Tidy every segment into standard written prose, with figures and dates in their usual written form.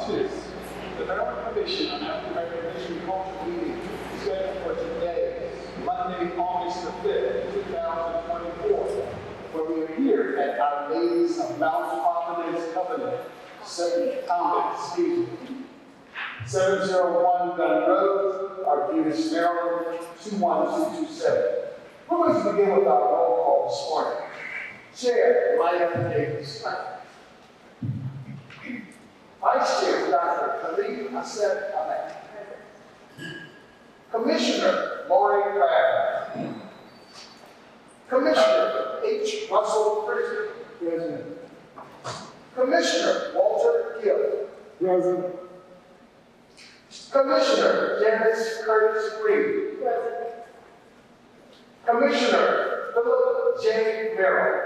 2. The Maryland Commission on African American History and Culture meeting is scheduled for today, Monday, August the 5th, 2024, where we are here at Our Ladies of Mount Providence Convent, 701 Gun Road, Arbutus, Maryland, 21227. We're going to begin with our roll call this morning. Chair, Maya Davis. Vice Chair, Dr. Khalid Ahset Amen. Commissioner, Lori Crabb. Commissioner, H. Russell Christie. Present. Commissioner, Walter Gill. Present. Commissioner, Janice Curtis Greene. Present. Commissioner, Philip J. Merrill.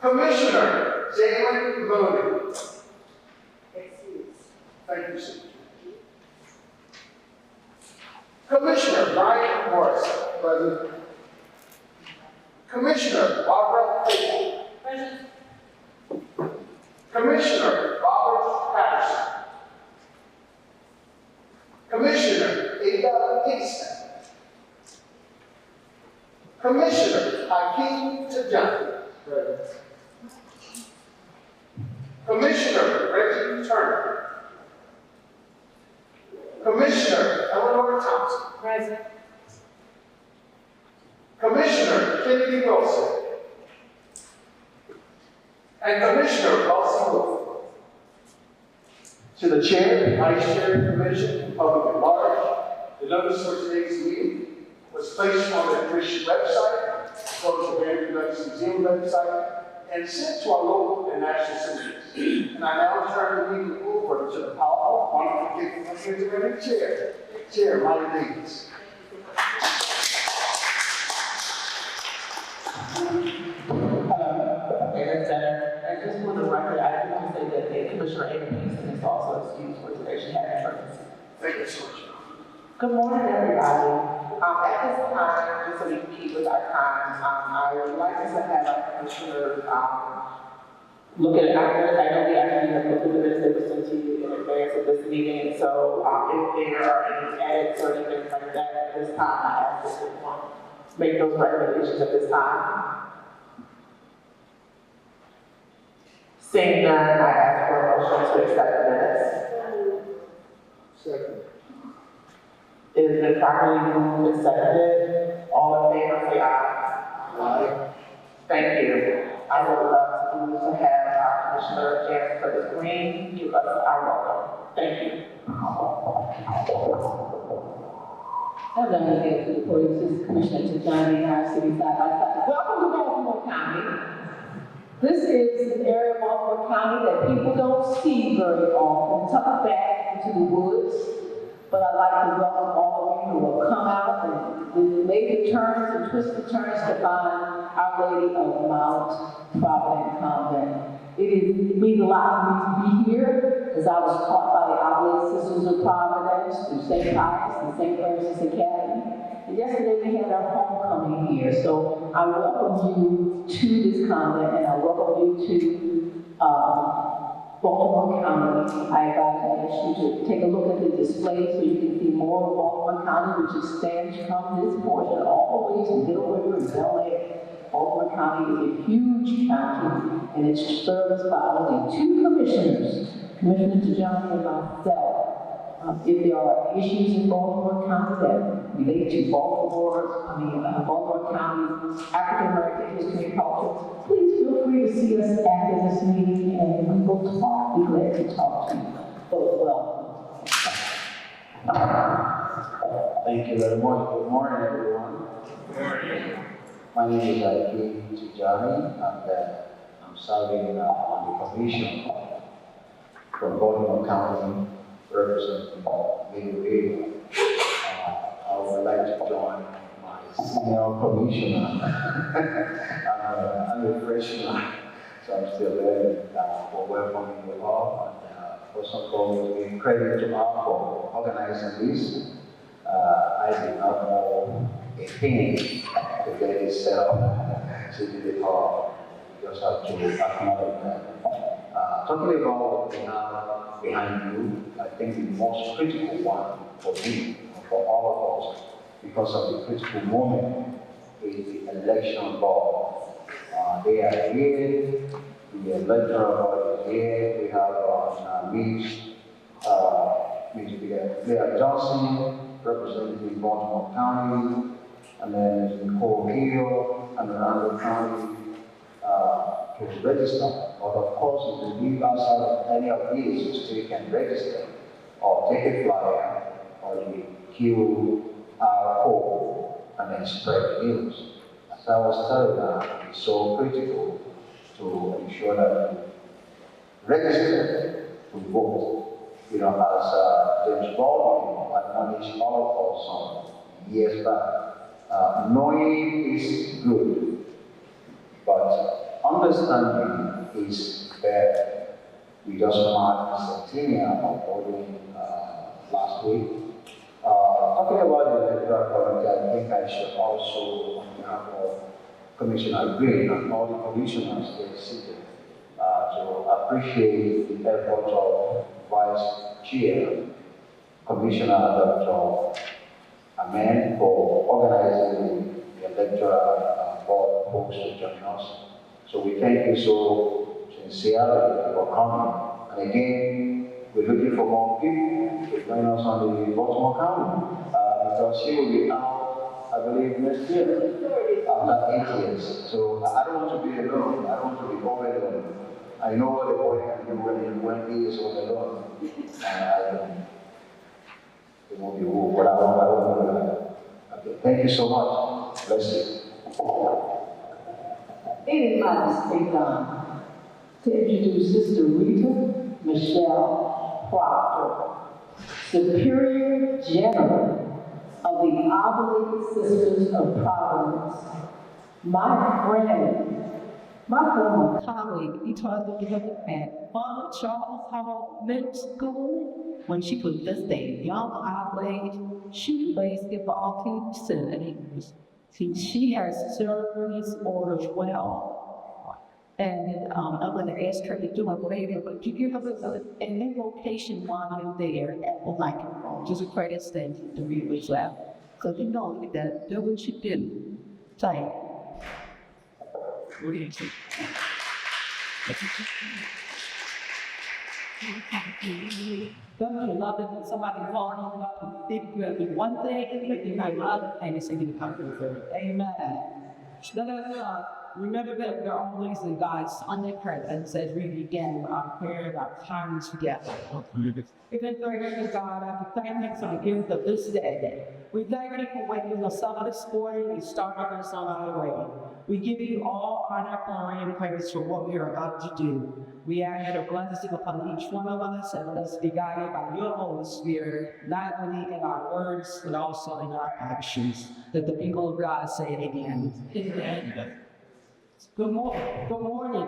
Commissioner, Jalen Mooney. Excuse. Thank you, sir. Commissioner, Brian Morrison. Present. Commissioner, Barbara Clayton. Present. Commissioner, Robert Patterson. Commissioner, Ada Hickson. Commissioner, Hakeem Tijani. Present. Commissioner, Reginald Turner. Commissioner, Elinor Thompson. Present. Commissioner, Kennedy Wilson. And Commissioner, Elsie Wolf. To the Chair and Vice Chair of the Commission and Public at Large, the notice for today's meeting was placed on the Commission website, go to Banneker-Douglass Museum website, and sent to our local and national citizens. And I now turn the meeting over to the powerful, wonderful, gifted, Chair, Chair Maya Davis. And just for the record, I do want to say that Commissioner Abraham is also excused for today. She had an emergency. Thank you so much. Good morning, everybody. At this time, just so we can keep with our time, I would like us to have our commissioners look at it. I know we actually have looked at the minutes that were sent to you in advance of this meeting, so if there are any edits or anything like that at this time, I ask that we make those recommendations at this time. Seeing none, I ask for a motion to accept the minutes. Second. It has been properly moved and seconded. All in favor, say aye. Aye. Thank you. I would love to have our Commissioner Janice Curtis Greene give us our welcome. Thank you. I'd like to get to the podium. This is Commissioner Tijani in our city side by side. Welcome to Baltimore County. This is an area of Baltimore County that people don't see very often, tucked back into the woods. But I'd like to welcome all of you who will come out and make the turns and twist the turns to find Our Lady of Mount Providence Convent. It means a lot for me to be here, as I was taught by the Oblate Sisters of Providence through St. Pius and St. Francis Academy. And yesterday we had our homecoming here, so I welcome you to this convent, and I welcome you to Baltimore County. I advise you to take a look at the display so you can see more of Baltimore County, which extends from this portion all the way to Middle River and Bel Air. Baltimore County is a huge county, and it's serviced by only 2 commissioners, Commissioner Tijani and myself. If there are issues in Baltimore County that relate to Baltimore County's African American history and culture, please feel free to see us after this meeting, and we will talk. We're glad to talk to you. Both welcome. Thank you very much. Good morning, everyone. Good morning. My name is Hakeem Tijani, and I'm serving on the commission from Baltimore County, representing Rita. I would like to join my senior commissioner. I'm a freshman, so I'm still learning for welcoming you all. And first of all, we give credit to all for organizing this. I did not know a thing to get it set up. She did it all. We just have to acknowledge that. Talking about what we have behind you, I think the most critical one for me, for all of us, because of the critical moment, is the election board. They are here, the electoral board is here. We have Ms. Johnson, representing Baltimore County, and then Nicole Hill, and Reginald County to register. But of course, if you live outside of any of these, you still can register or take a flyer or the QR code and then spread the news. As I was telling you, it's so critical to ensure that you register to vote. You know, as James Baldwin admonished all of us some years back, knowing is good, but understanding is better. We just marked the centennial of voting last week. Talking about the electoral committee, I think I should also, on behalf of Commissioner Greene and all the commissioners here seated, to appreciate the effort of Vice Chair, Commissioner Dr. Amen, for organizing the electoral board folks to join us. So we thank you so sincerely for coming. And again, we're looking for more people to join us on the Baltimore County, because she will be out, I believe, next year, after 8 years. So I don't want to be alone. I don't want to be all alone. I know what the boy can do when he is all alone. It won't be who, but I don't know that. Okay, thank you so much. Bless you. It is my distinct honor to introduce Sister Rita Michelle Proctor, Superior General of the Oblate Sisters of Providence. My friend, my former colleague, he taught me at Father Charles Hall Middle School when she was just a young Oblate. She plays basketball team facilities. She has served these orders well. And I'm going to ask her to do a favor, but you give us an invocation while you're there, like just a credit statement to read what's left. So you know that do what you do. Say. What do you think? Don't you love it when somebody calling you up and think you have one thing and you might love it and it's going to come through. Amen. Let us remember that we're always in God's omnipresence as we begin our prayer and our time together. Even though we're God, I thank you for the gift of this day. We thank you for waking us up this morning and starting us on our way. We give you all honor, glory, and praise for what we are about to do. We ask your blessing upon each one of us and let us be guided by your Holy Spirit, not only in our words, but also in our actions. That the people of God say amen. Amen. Good morning. Good morning.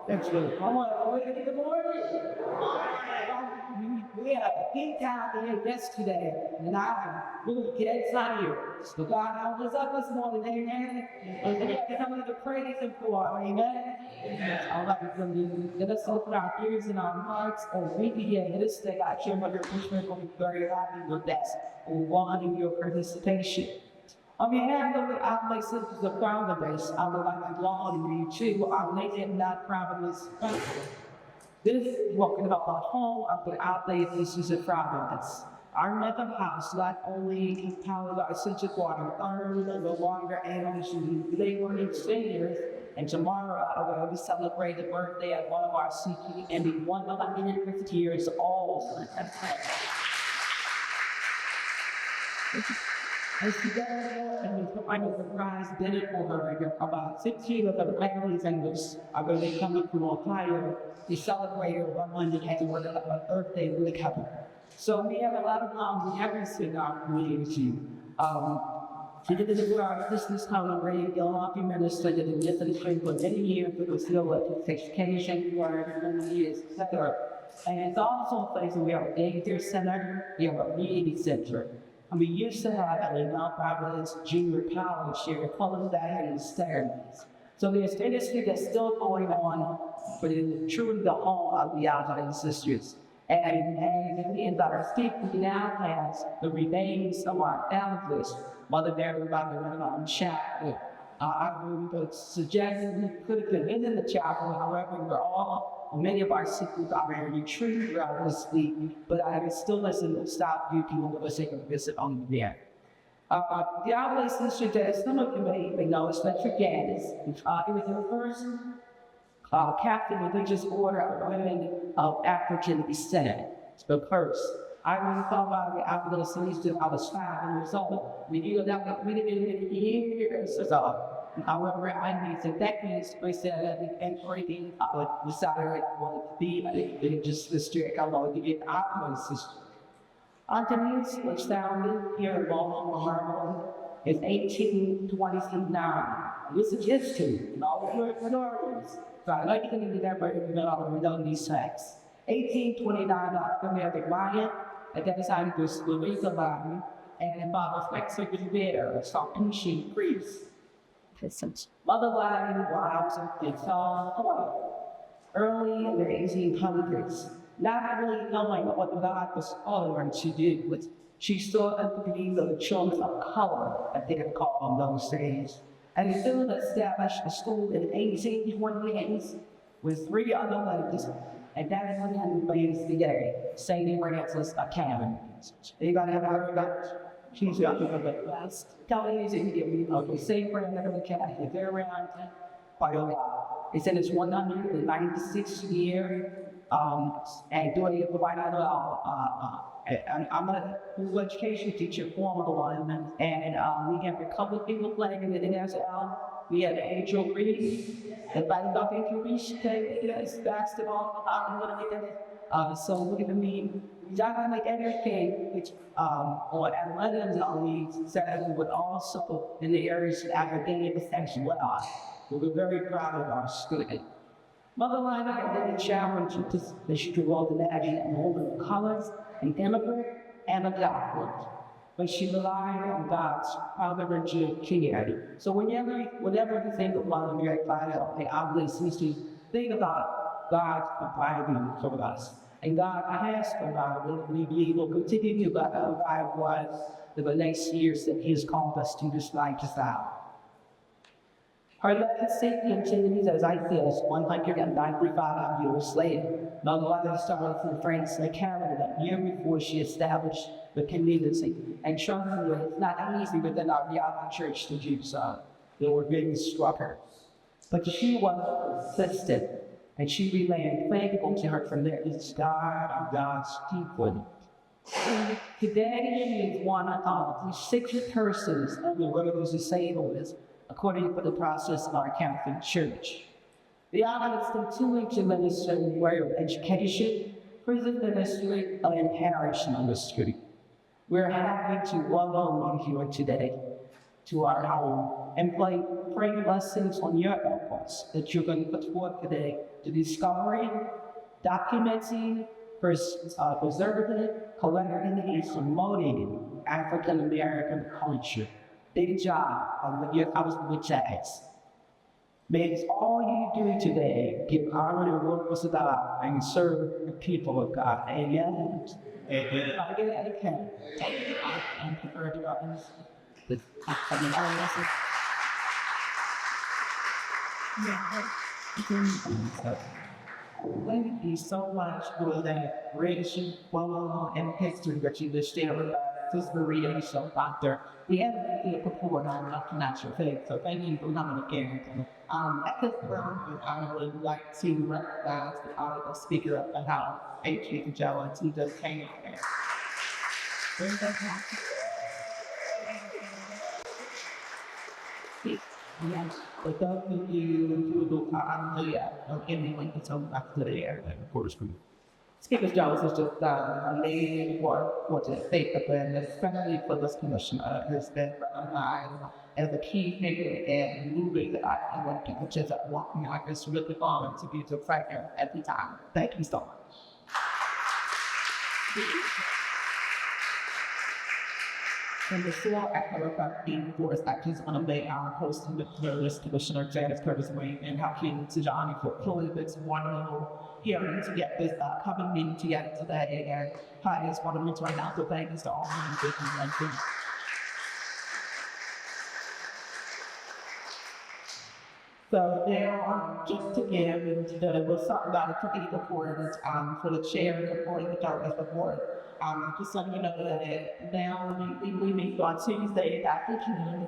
That's good. I want to say good morning. We had a big time here yesterday, and I'm really getting excited. So God help us up this morning, amen. And we have to come into praise Him for, amen. All right, let us open our ears and our hearts, and we begin this day. I share my Christmas will be very happy with that. We want your participation. On behalf of the Oblate Sisters of Providence, I would like to welcome you to our Lady of Not Providence Festival. This is walking about the home of the Oblate Sisters of Providence. Our mental house not only empowers our essential water, no longer able to laboring seniors, and tomorrow we celebrate the birthday of one of our CP and be 150 years old. And today, and we provide a surprise dinner for her. About 16 of her families and those are going to be coming from Ohio to celebrate her 100th birthday with the couple. So we have a lot of longevity in our community. She did it with our business congregation, Gilboa Minister, did it yesterday for many years, but was still at education for many years, etc. And it's also a place where we have a daycare center, we have a meeting center. And we used to have a non-Providence junior college here, calling that in the Saturdays. So there's industry that's still going on, but it's truly the home of the Allied sisters. And in our state, we now have the remains of our elders, Mother Mary, Banneker-Douglass Chapter. I would suggest we could have been in the chapel, however, many of our sisters are very retreated throughout this week, but I would still listen to stop you people to listen and visit on there. The Oblate sister that some of you may even know, especially Janice, it was the first Catholic religious order of women of African descent. It's the first. I was thought about the Oblate sister I was 5 years old. That was many years ago. However, I need to decades, we said that everything decided to be religious sister, I want to get Oblate sister. Janice was founded here in Baltimore, Maryland in 1829. This is history, and all the minorities. So I'd like to know these facts. 1829, October Ryan, at that time it was Rita and Father Flexer Gilboa, some ancient priests. Mother Lion, wives, and so early in the 1800s. Not really knowing what God was calling her to do, but she saw them to be the children of color, as they had called them those days. And soon established a school in 1828 with 3 other ladies, and that is when we raised the day, St. Francis Academy. Anybody have heard about she's the best. Telling you that you give me St. Francis Academy, they're around quite a while. It's in its 196th year. And doing it right now, I'm a school education teacher, former one, and we have a couple of people playing in the NFL. We had Angel Greene, the Banneker-Douglass Museum, basketball, so look at me. Y'all like everything, which or athletics only said, but also in the areas of academic as well. We're very proud of our students. Mother Lina had been challenged that she could roll the magic and hold the colors, an immigrant, and a doctor. But she relied on God's providential care. So whenever you think of Mother Mary, the Oblate sisters, think about God's providing for us. And God has provided, and we will continue to provide for us for the next years that He has called us to this lifestyle. Her legacy continues, as I feel, 195 years later. Mother Lina started from France and Canada that year before she established the community. And trust me, it's not easy within our young church to do so. There were many struggles. But she was persistent, and she remained faithful to her tremendous God and God's people. Today, she is one of the 6 persons of the religious disabled, according to the process of our Catholic Church. The Oblate is continuing to minister in the way of education, prison ministry, and parish ministry. We're happy to welcome you here today to our home and pray blessings on your efforts that you're going to put forth today to discovering, documenting, preserving, collecting, and promoting African American culture. Big job on your house with jazz. May all you do today give honor to the workers of God and serve the people of God. Amen. Amen. Thank you so much for that rich and history that you just shared with us. Sister Rita, Proctor. We haven't been before, and I'm not your faith, so thank you for coming again. At this point, I would like to recognize the honorable speaker of the House, Adrienne Jones, who just came in. Yes, for those of you who are anyone can talk back to the air, of course. Speaker Jones is just amazing for the state of and especially for this commission has been recognized as a key figure in moving that I want to just walking out this really honored to be the prayer at the time. Thank you so much. And before I cover about being forced, I just want to lay our hosting the Notice Commissioner Janice and Hakeem Tijani for pulling this wonderful hearing to get this coming meeting together today. And I just want to mention right now, so thank you to all of you. So now, just to give, we'll start about a quick report for the chair reporting the Douglass report. Just letting you know that now we meet on Tuesdays after June.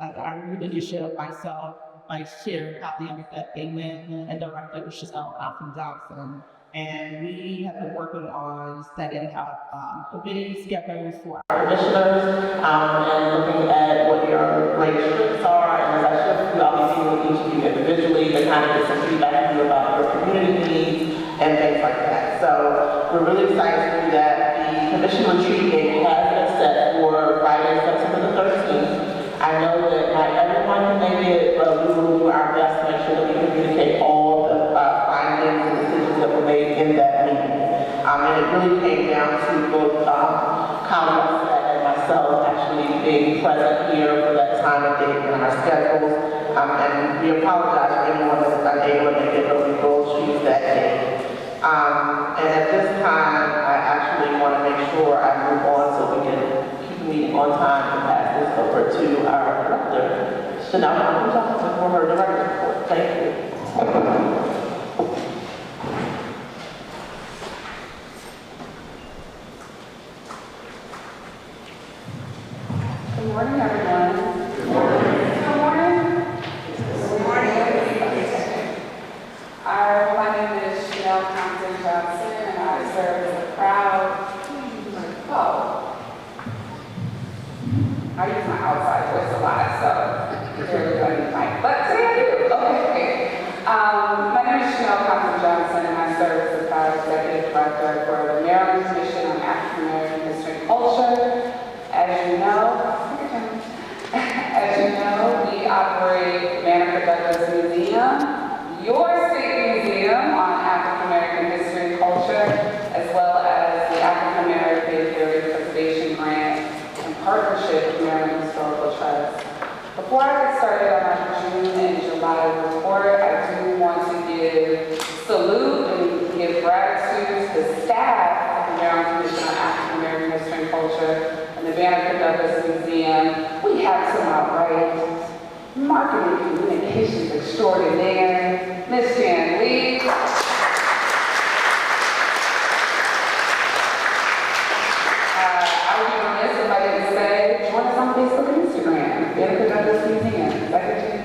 Our leadership, myself, Vice Chair Ahset Amen, and Director Thompson. And we have been working on setting up committee schedules for our commissioners and looking at what your great strengths are. And as I shared with you, I'll be meeting with each of you individually to kind of get some feedback from you about your community needs and things like that. So we're really excited to do that. The commission retreat date has been set for Friday, September the 13th. I know that not everyone can make it, but we will do our best to make sure that we communicate all the findings and decisions that were made in that meeting. And it really came down to both colleagues and myself actually being present here for that time and date in our schedules. And we apologize for anyone that is unable to make it, but we will choose that date. And at this time, I actually want to make sure I move on so we can keep the meeting on time and pass this over to our director, Chanel Johnson, for her director report. Thank you. Good morning, everyone. Good morning. Good morning. My name is Thompson Johnson, and I serve as a proud. I use my outside voice a lot, so everybody might. But today I do. Okay. My name is Thompson Johnson, and I serve as the proud executive director for the Maryland Commission on African American History and Culture. As you know, we operate Banneker-Douglass Museum, your state museum on African American history and culture, as well as the African American Heritage Preservation Grant in partnership with Maryland Historical Trust. Before I get started on our June and July report, I do want to salute and give gratitude to the staff of the Maryland Commission on African American History and Culture and the Banneker-Douglass Museum. We have to my right, marketing communications extraordinaire, Miss Jan Lee. I would be remiss if I didn't say, join us on Facebook and Instagram, Banneker-Douglass Museum. Is that good? Okay.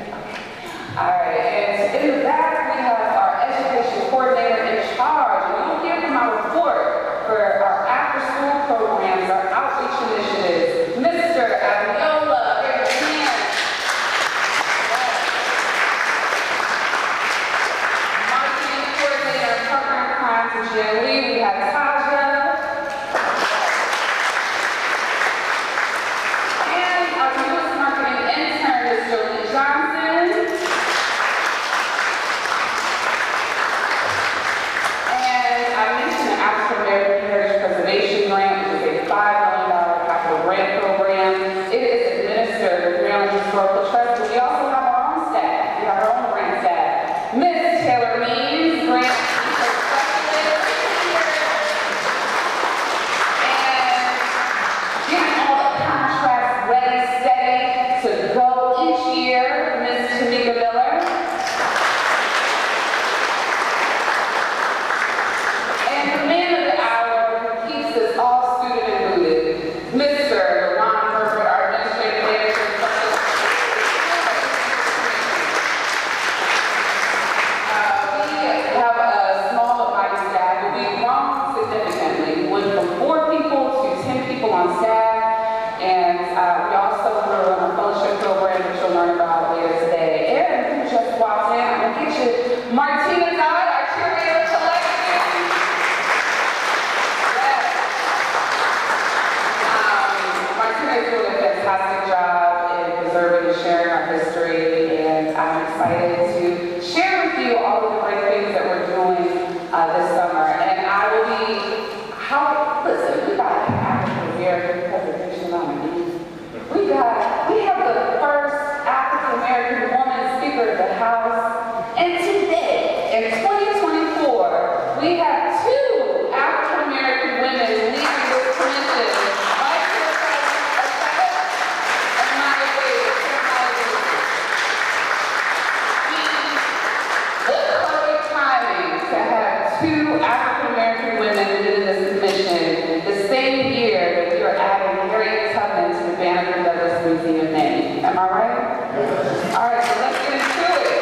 All right, and in the back, we have our education coordinator in charge. And you'll hear from our report for our after-school programs, our outreach initiatives, Mr. Abiola. Raise your hand. Marketing coordinator and program crimes in Jan Lee. We have Taja. And our newest marketing intern is Jolie Johnson. And I mentioned the African American Heritage Preservation Grant, which is a $5 million capital grant program. It is administered with Maryland Historical Trust, but we also have our own staff. We have our own grant staff. Ms. Taylor Means, grant specialist, and getting all the contracts ready, steady to go each year, Ms. Tamika Miller. And the man of the hour who keeps us all student and booted, Mr. Ron Herbert, our administrative manager. We have a small but mighty staff, but we've grown significantly. We went from 4 people to 10 people on staff, and we also grew on a fellowship program, which you'll learn about later today. And who just walked in, I'm gonna get you Martina Dodd, our curator collection. Yes. Martina is doing a fantastic job in preserving and sharing our history, and I'm excited to share with you all of the great things that we're doing this summer. And I will be, listen, we got an African American preservation on our knees African American women within this commission the same year that we are adding Harriet Tubman to the Banneker-Douglass Museum name. Am I right? Yes. All right, so let's get into it.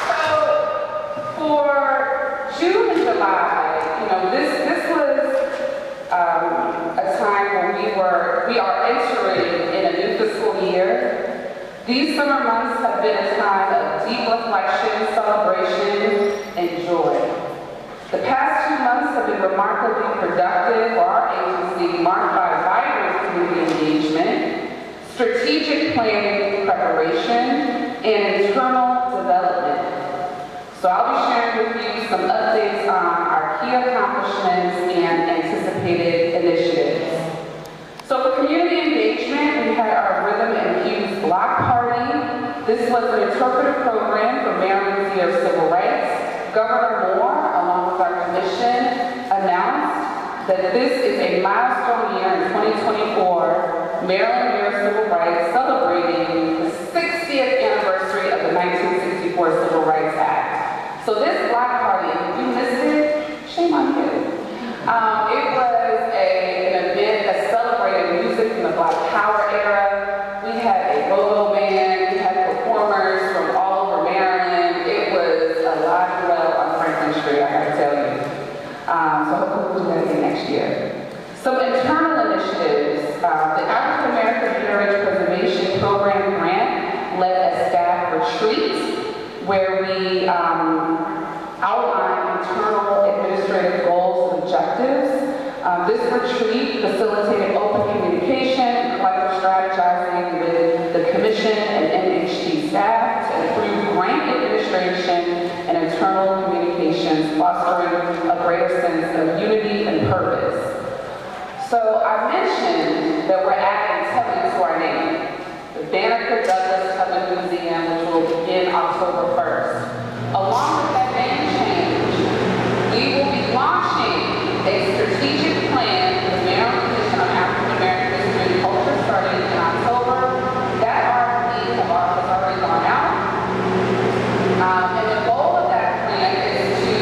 So for June and July, this was a time when we are entering in a new fiscal year. These summer months have been a time of deep reflection, celebration, and joy. The past 2 months have been remarkably productive for our agency, marked by vibrant community engagement, strategic planning preparation, and internal development. So I'll be sharing with you some updates on our key accomplishments and anticipated initiatives. So for community engagement, we had our Rhythm and Hues Block Party. This was an interpretive program for Maryland's Year of Civil Rights. Governor Moore, along with our commission, announced that this is a milestone year in 2024, Maryland Year of Civil Rights, celebrating the 60th anniversary of the 1964 Civil Rights Act. So this block party, if you missed it, shame on you. It was an event that celebrated music from the Black Power era. We had a go-go band, we had performers from all over Maryland. It was alive and well on Franklin Street, I gotta tell you. So hopefully we'll do that again next year. Some internal initiatives. The African American Heritage Preservation Program grant led a staff retreat where we outlined internal administrative goals and objectives. This retreat facilitated open communication and collective strategizing with the commission and NHT staff to improve grant administration and internal communications, fostering a greater sense of unity and purpose. So I mentioned that we're adding Tubman to our name, the Banneker-Douglass-Tubman Museum, which will begin October 1st. Along with that name change, we will be launching a strategic plan for the Maryland Commission on African American History and Culture starting in October. That RFP has already gone out. And the goal of that plan is to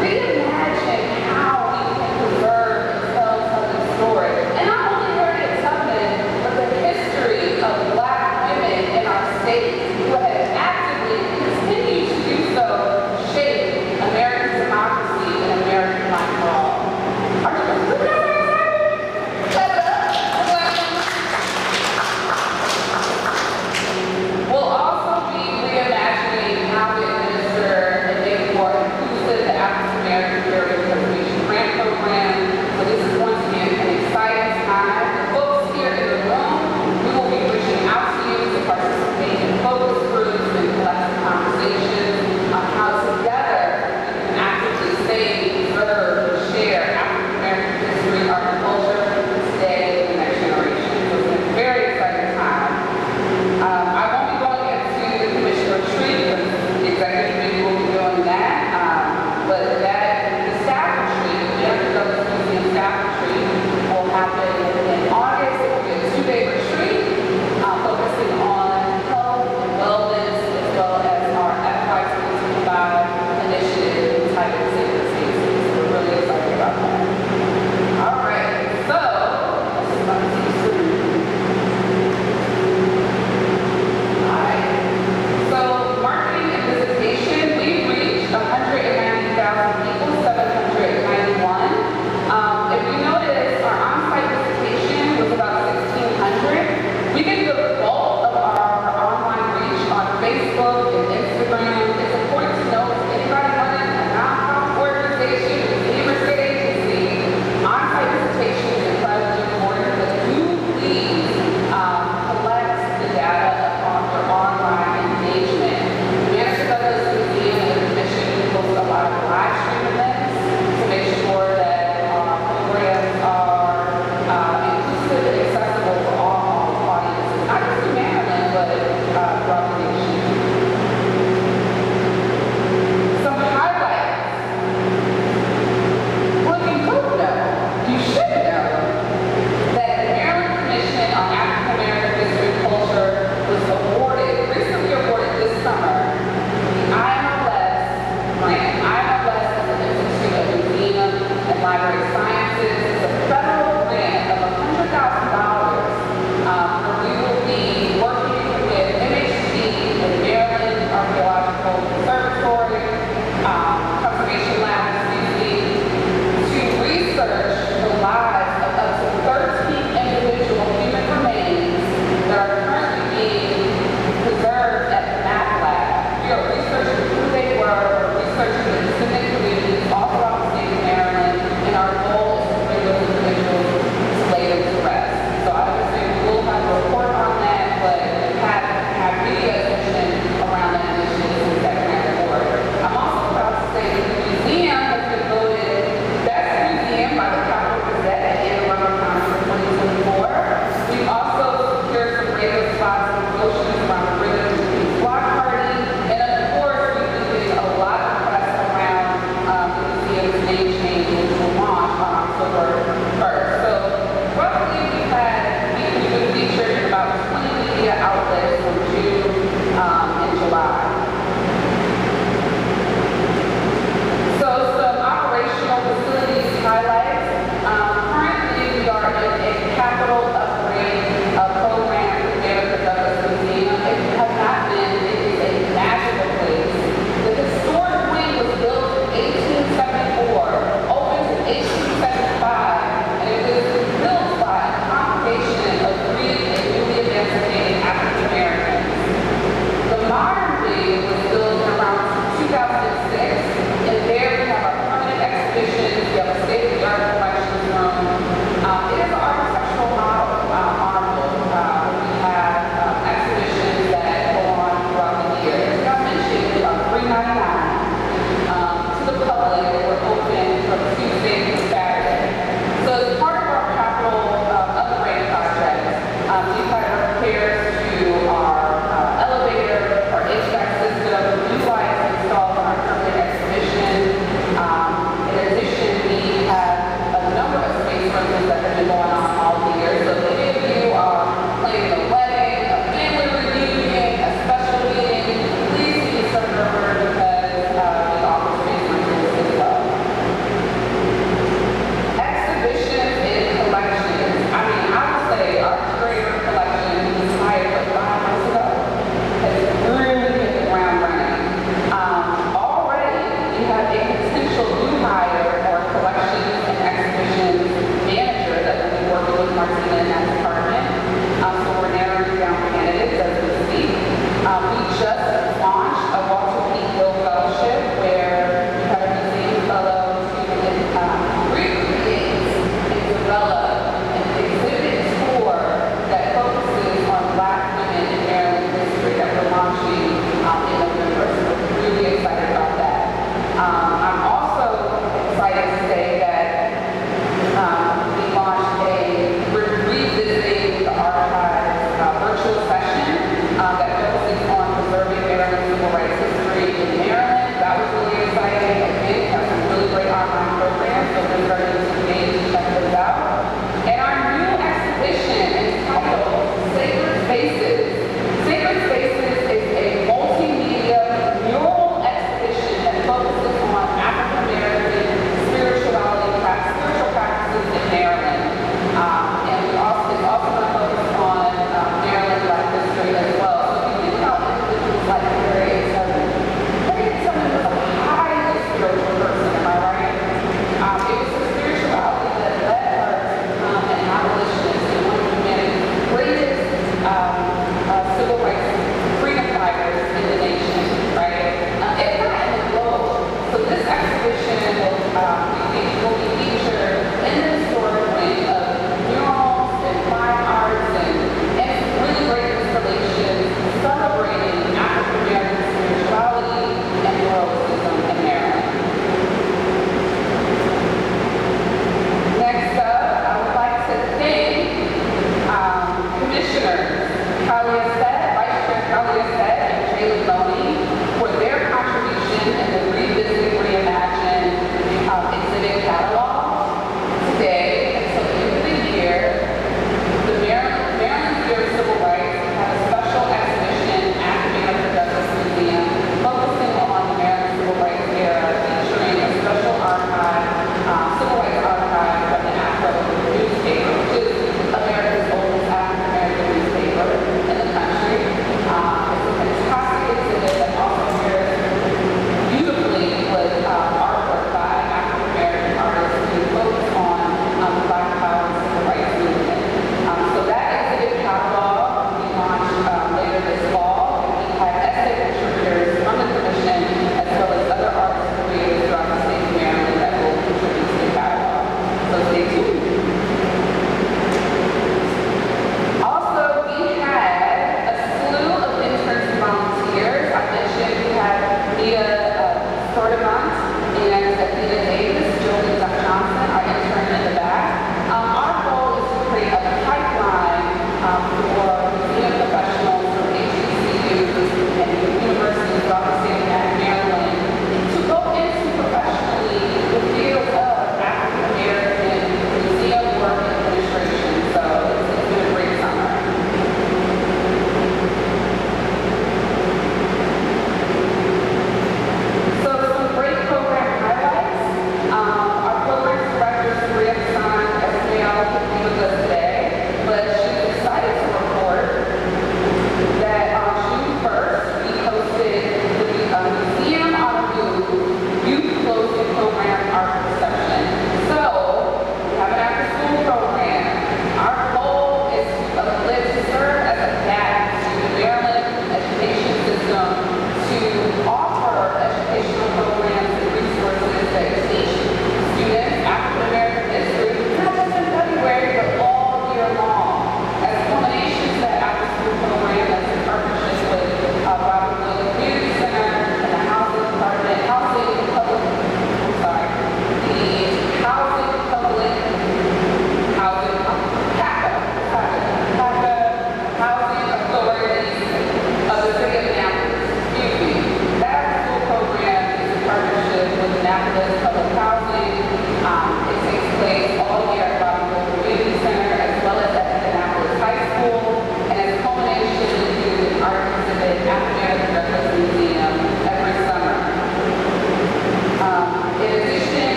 reimagine how we can preserve and tell Tubman's story. And not only Harriet Tubman, but the history of Black women in our state who have actively continued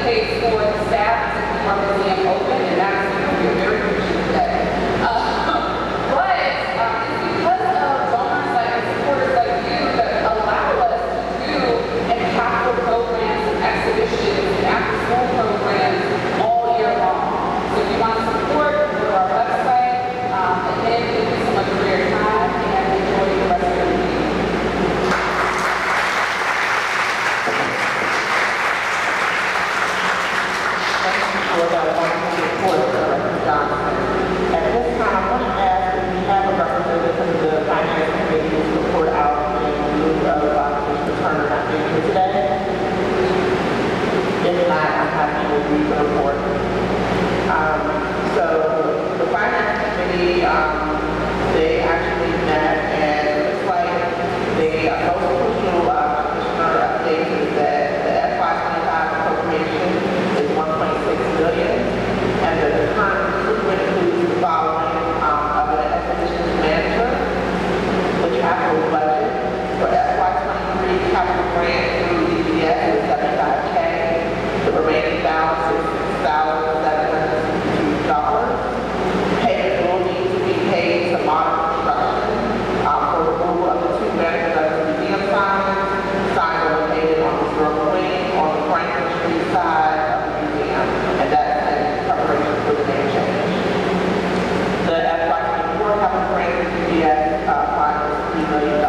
pays for the staff to keep our museum open, and that's, we're very appreciative of that. But it's because of donors like and supporters like you that allow us to do impactful programs and exhibitions and after-school programs all year long. So if you want to support, go to our website. Again, thank you so much for your time, and enjoy the rest of your meeting. For that wonderful report, Director Johnson. At this time, I want to ask if we have a representative from the Finance Committee to report out in lieu of Mr. Turner not being here today. If not, I'm happy to read the report. So the Finance Committee, they actually met, and it looks like the most crucial commissioner update is that the FY25 appropriation is $1.6 billion, and the current blueprint includes the following: of the exhibitions manager, the capital budget for FY23 capital grant through DPS is $75K. The remaining balance is $6,762. Payment will need to be paid to Modern Construction for removal of the two Banneker-Douglass Museum signs. Signs are located on the historic wing on the Franklin Street side of the museum, and that's in preparation for the name change. The FY24 capital grant for DPS fund is $3 million.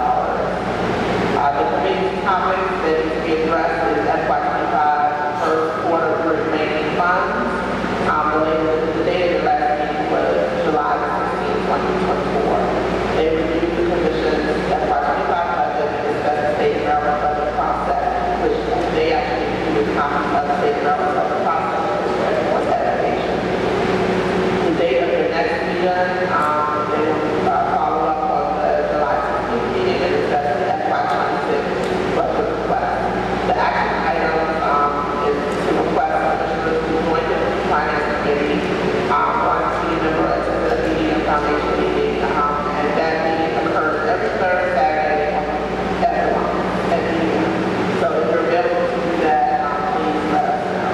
The committee's topics that need to be addressed is FY25 first quarter remaining funds. Related to the date of the last meeting was July 16, 2024. They reviewed the commission's FY25 budget and discussed the state and railroad budget process, which they actually reviewed copies of the state and railroad budget process, which was edification. The date of their next meeting, they will follow up on the July 16th meeting and discuss the FY26 budget request. The action item is to request commissioners to join the Finance Committee, one team member attend the meeting and foundation meeting, and that meeting occurs every third Saturday every month at meeting. So if you're available to do that, please let us know.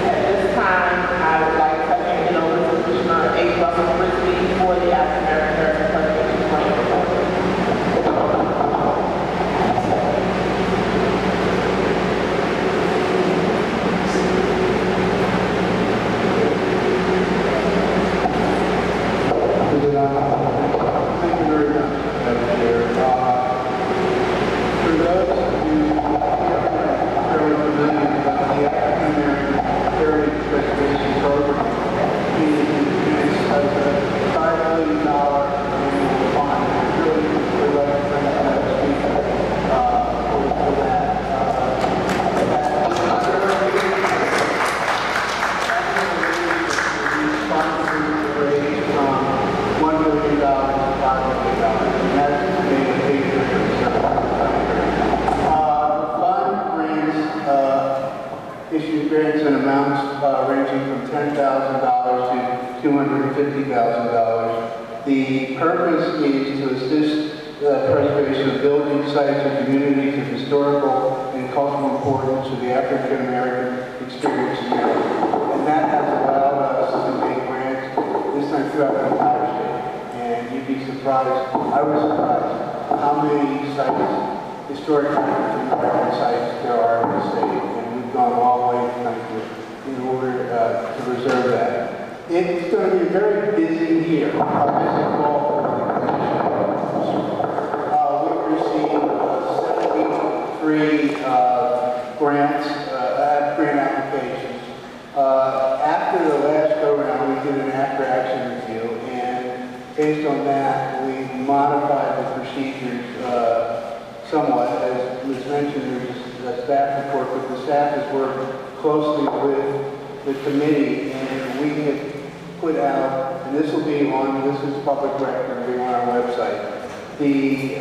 At this time, I would like to hand it over to Commissioner H. Russell Frisbee for the African American Heritage Preservation Plan report. Thank you very much, Madam Chair. For those who are fairly familiar with the African American Heritage Preservation Program, it has a $5 million annual fund. Really, we'd like to thank Madam Speaker for that. Sponsors raised from $1 million to $5 million, and that's made a big difference. Issued grants and amounts ranging from $10,000 to $250,000. The purpose is to assist the preservation of buildings, sites, and communities of historical and cultural importance to the African American experience in America. And that has allowed us to make grants this time throughout the entire state. And you'd be surprised, I was surprised, how many sites, historic African American sites there are in the state. Gone all the way to country in order to preserve that. It's going to be a very busy year, a busy fall for the Commission. We've received 73 grants, grant applications. After the last go-round, we did an after-action review, and based on that, we modified the procedures somewhat. As was mentioned, there's a staff report, but the staff has worked closely with the committee, and we have put out, and this will be on, this is public record, it'll be on our website, the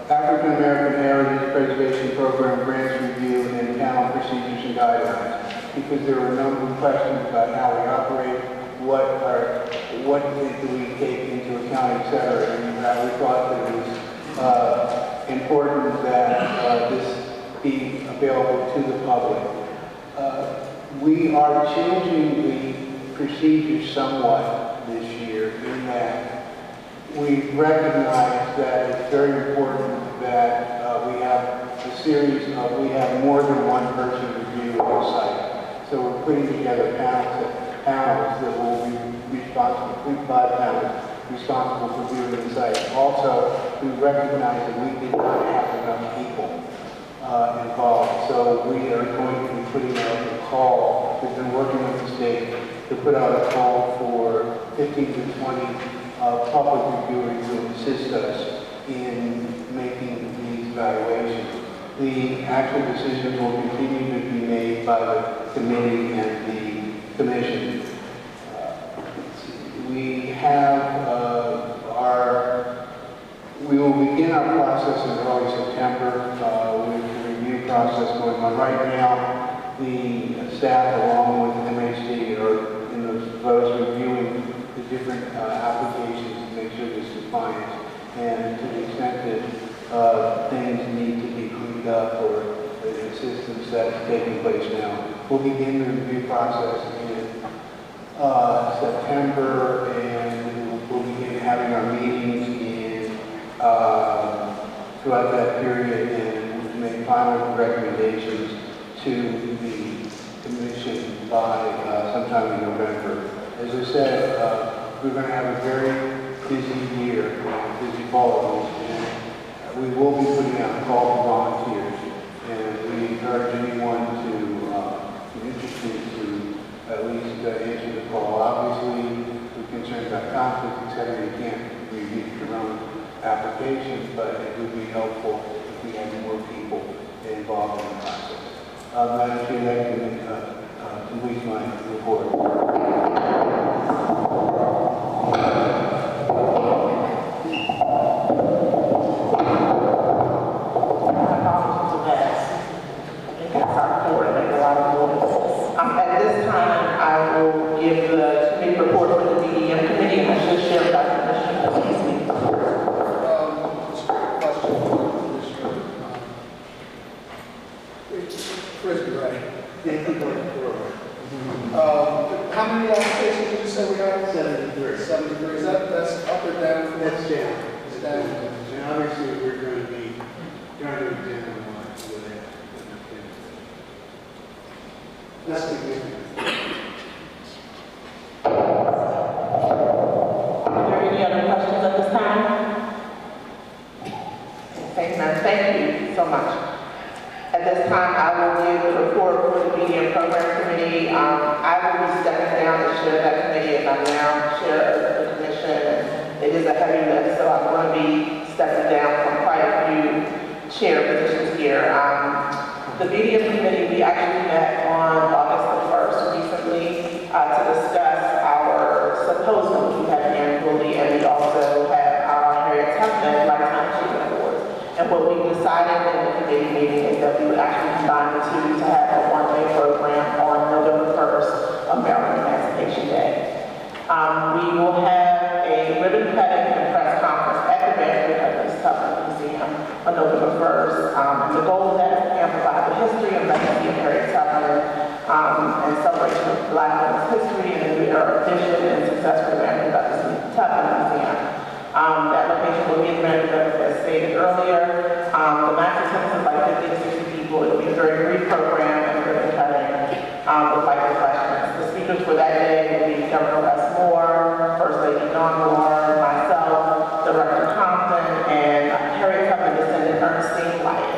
African American Heritage Preservation Program Grants Review and Panel Procedures and Guidelines, because there were a number of questions about how we operate, what do we take into account, etc. And we thought that it was important that this be available to the public. We are changing the procedure somewhat this year in that we recognize that it's very important that we have more than one person reviewing the site. So we're putting together panels that will be responsible, 5 panels responsible for viewing the site. Also, we recognize that we did not have enough people involved. So we are going to be putting out a call. We've been working with the state to put out a call for 15 to 20 public reviewers to assist us in making these evaluations. The actual decisions will continue to be made by the committee and the commission. We will begin our process in early September with the review process going on. Right now, the staff along with MHD are in those reviewing the different applications to make sure there's compliance. And to the extent that things need to be cleaned up or the assistance that's taking place now, we'll begin the review process in September, and we'll begin having our meetings throughout that period and make final recommendations to the commission by sometime in November. As I said, we're going to have a very busy year, busy fall, and we will be putting out a call for volunteers, and we encourage anyone to interested to at least answer the call. Obviously, we're concerned about conflict, etc. You can't review your own applications, but it would be helpful if we had more people involved in the process. Madam Chair, that completes my report. At this time, I will give the committee report for the BDM committee, and I should share with our commission. How many applications did you say we have? 73. 73. Is that's up or down? That's down. It's down. And obviously, we're going to be trying to examine why they have. That's significant. Are there any other questions at this time? Okay, ma'am. Thank you so much. At this time, I will give the report for the BDM Program Committee. I will be stepping down to chair that committee, and I'm now chair of the commission. It is a heavy lift, so I'm going to be stepping down from quite a few chair positions here. The BDM Committee, we actually met on August the 1st recently to discuss our symposium, which we have annually, and we also have our Harriet Tubman Lifetime Achievement Awards. And what we decided in the committee meeting is that we would actually combine the two to have a one-day program on November 1st, American Emancipation Day. We will have a ribbon cutting and press conference at the Banneker-Douglass-Tubman Museum on November 1st. And the goal of that is to amplify the history and legacy of Harriet Tubman and celebration of Black women's history and our vision and success for the Banneker-Douglass-Tubman Museum. That location will be in Banneker, as stated earlier. The max attendance is like 50 to 60 people. It will be a very brief program and ribbon cutting with light refreshments. The speakers for that day will be Governor Moore, First Lady Elinor, myself, Director Thompson, and Harriet Tubman descendant Ernestine White.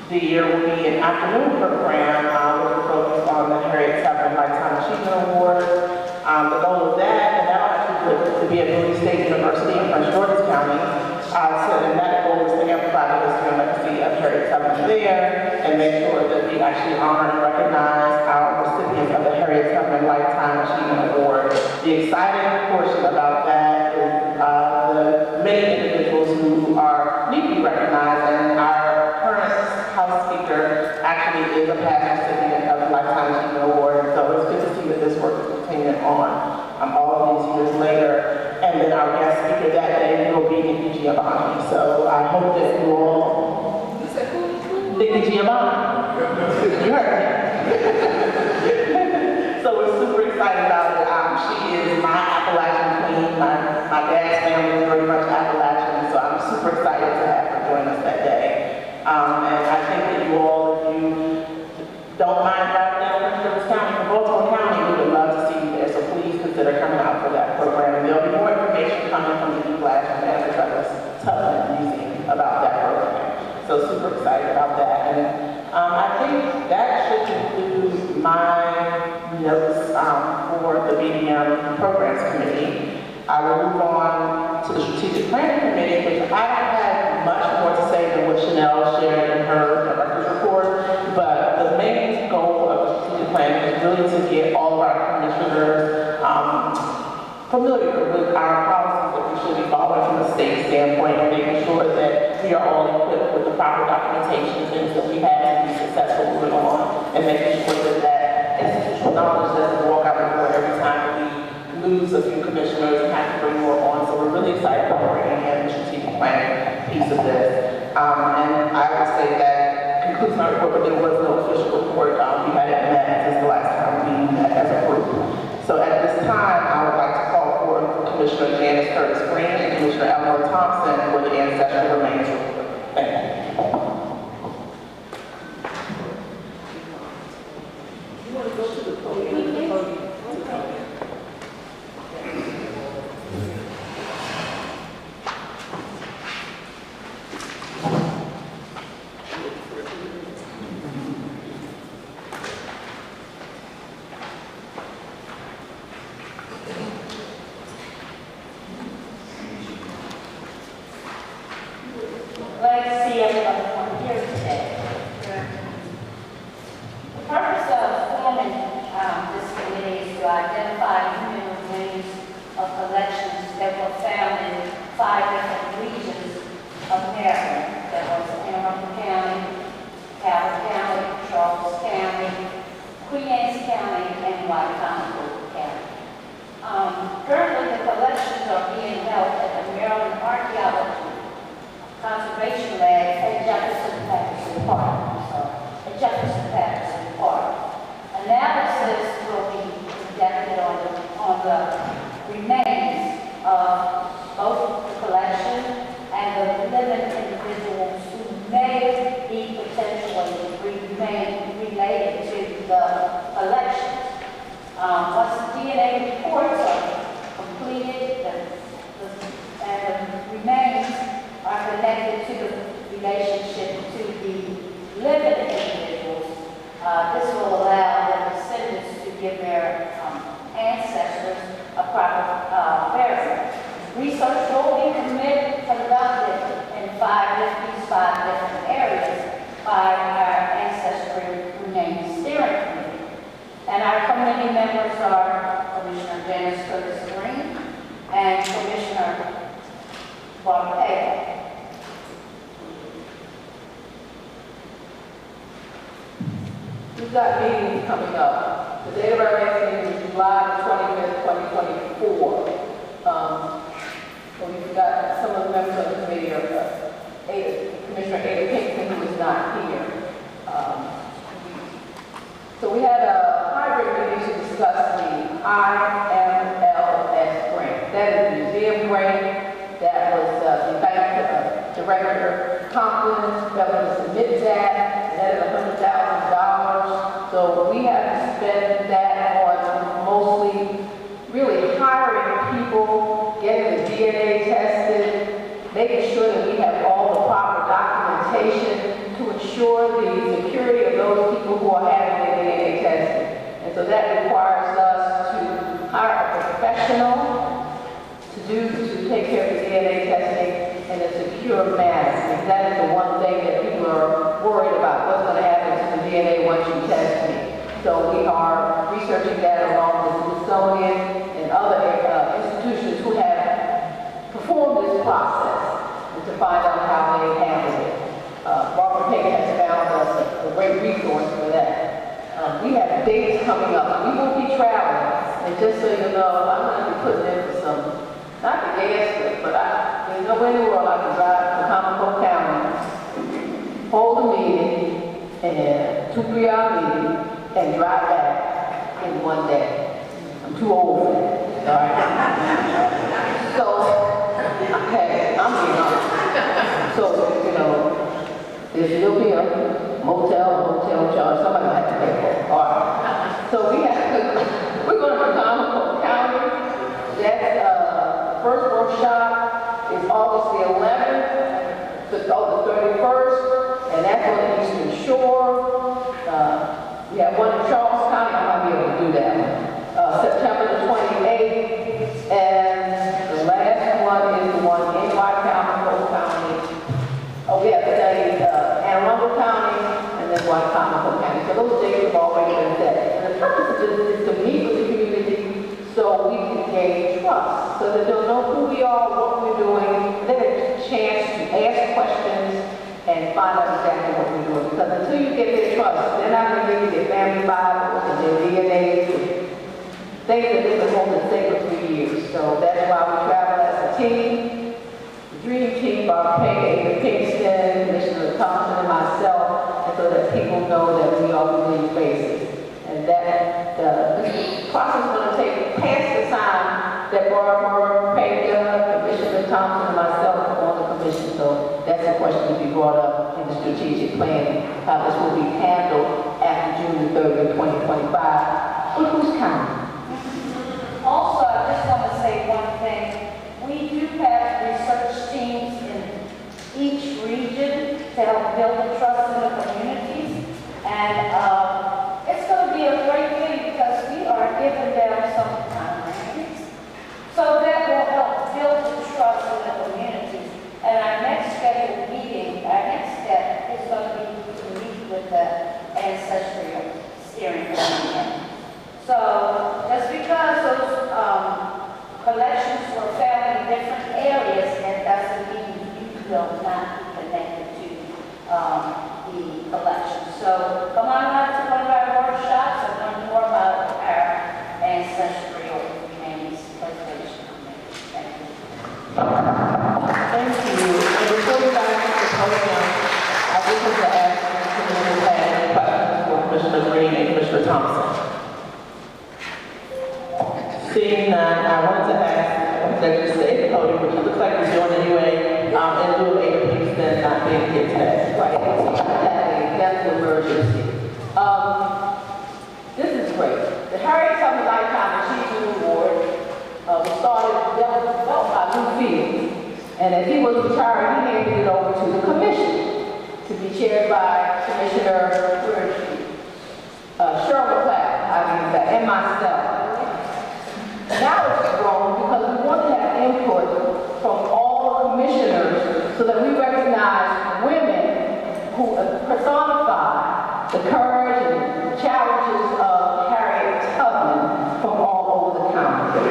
The year will be an afternoon program with a focus on the Harriet Tubman Lifetime Achievement Award. The goal of that, and that will actually to be at Bowie State University in Prince George's County. And that goal is to amplify the history and legacy of Harriet Tubman there and make sure that we actually honor and recognize our recipients of the Harriet Tubman Lifetime Achievement Award. The exciting portion about that is the many individuals who need to be recognized, and our current House Speaker actually is a past recipient of the Lifetime Achievement Award. So it's good to see that this work is continuing on all of these years later. And then our guest speaker that day will be Nikki Giovanni. So I hope that you all... Nikki Giovanni. You heard me. excited to have her join us that day. And I think that you all, if you don't mind driving down to Providence County from Baltimore County, we would love to see you there. So please consider coming out for that program. And there'll be more information coming from the class from Banneker-Douglass-Tubman Museum about that program. So super excited about that. And I think that should conclude my notes for the BDM Programs Committee. I will move on to the Strategic Planning Committee, which I don't have much more to say than what Chanel shared in her director's report, but the main goal of the strategic planning is really to get all of our commissioners familiar with our policies that we should be following from a state standpoint and making sure that we are all equipped with the proper documentation, things that we have to be successful moving on, and making sure that that institutional knowledge doesn't walk out the door every time we lose a few commissioners and have to bring more on. So we're really excited about bringing in the strategic planning piece of this. And I would say that concludes my report, but there was no official report. We hadn't met since the last time we met as a group. So at this time, I would like to call for Commissioner Janice Greene and Commissioner Elinor Thompson for the Ancestral Remains report. Thank you. You want to go to the podium? Glad to see everyone here today. The purpose of forming this committee is to identify human remains of collections that were found in 5 different regions of Maryland. That was Anne County, Calvert County, Charles County, Queen County, and Wycombe County. Currently, the collections are being held at the Maryland Archaeology Conservation Lab at Jefferson Patterson Park. Analysis will be conducted on the remains of both the collection and the living individuals who may be potentially related to the collections. Once the DNA reports are completed and the remains are connected to the relationship to the living individuals, this will allow the descendants to give their ancestors a proper burial. Research will be conducted in these 5 different areas by our Ancestral Remains Steering Committee. And our committee members are Commissioner Janice Greene and Commissioner Baltimore. We've got meetings coming up. The date of our next meeting is July 25th, 2024. So we've got some of the members of the committee, Commissioner Ada Pinkman, who is not here. So we had a hybrid meeting to discuss the IMLS grant. That is the museum grant that was the bank director Thompson that was submitted that is $100,000. So we have to spend that on mostly really hiring people, getting the DNA tested, making sure that we have all the proper documentation to ensure the security of those people who are having their DNA tested. And so that requires us to hire a professional to take care of the DNA testing in a secure manner. And that is the one thing that people are worried about, what's going to happen to the DNA once you test me. So we are researching that along with the Smithsonian and other institutions who have performed this process and to find out how they handle it. Barbara Payne has found us a great resource for that. We have dates coming up. We will be traveling, and just so you know, I'm going to be putting in for some, not the gas trip, but there's nowhere in the world I can drive to Common County, hold a meeting, and 2-3 hour meeting, and drive back in one day. I'm too old for that, all right? So, okay, I'm being honest. So, you know, there'll be a motel charge, somebody might have to pay for it. All right. So we're going to Banneker County. That first workshop is August the 11th to the 31st, and that's on the Eastern Shore. We have one in Charles County, I might be able to do that one. September the 28th, and the last one is the one in Whitehall County. Oh, we have today Anne Arundel County, and then Whitehall County. So those dates have already been set. And the purpose of this is to meet with the community so we can gain trust, so that they'll know who we are, what we're doing, and they have a chance to ask questions and find out exactly what we're doing. Because until you get their trust, they're not going to give you their family Bibles and their DNA, things that they've been holding sacred for years. So that's why we travel as a team. The dream team of Peggy Kingston, Commissioner Thompson, and myself, and so that people know that we are within spaces. And that this process is going to take past the time that Barbara, Peggy, Commissioner Thompson, and myself are on the commission. So that's a question to be brought up in the strategic plan, how this will be handled after June the 30th, 2025. But who's counting? Also, I just want to say one thing. We do have research teams in each region to help build the trust in the communities. And it's going to be a great thing because we are giving them some time. So that will help build the trust in the communities. And our next scheduled meeting, our next step is going to be to meet with the Ancestral Steering Committee. So just because those collections were found in different areas, that doesn't mean you will not be connected to the collection. So come on out to one of our workshops and learn more about our Ancestral Remains Preservation Committee. Thank you. Thank you. And before we dive into the program, I just want to ask Commissioner Patton questions for Commissioner Greene and Commissioner Thompson. Seeing none, I wanted to ask that you stay at the podium, which it looks like we're doing anyway, in lieu of Ada Kingston not being here today. Right, that's an emergency. This is great. The Harriet Tubman Lifetime Achievement Award was started by Lou Fields, and as he was retiring, he handed it over to the commission to be chaired by Commissioner Cheryl McLeod, and myself. Now it's grown because we want to have input from all the commissioners so that we recognize women who personify the courage and challenges of Harriet Tubman from all over the county.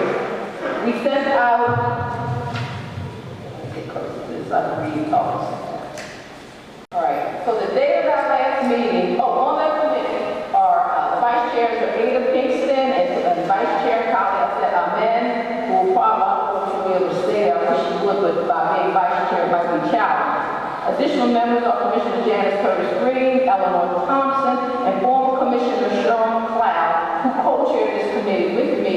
We sent out, get close to this, I can read thoughts. All right, so the day of our last meeting, on that committee are the vice chairs of Ada Kingston and Vice Chair Ahset Amen, who will probably be able to stay there. I wish she would, but by being Vice Chair, it might be challenged. Additional members are Commissioner Janice Greene, Elinor Thompson, and former Commissioner Cheryl McLeod, who co-chaired this committee with me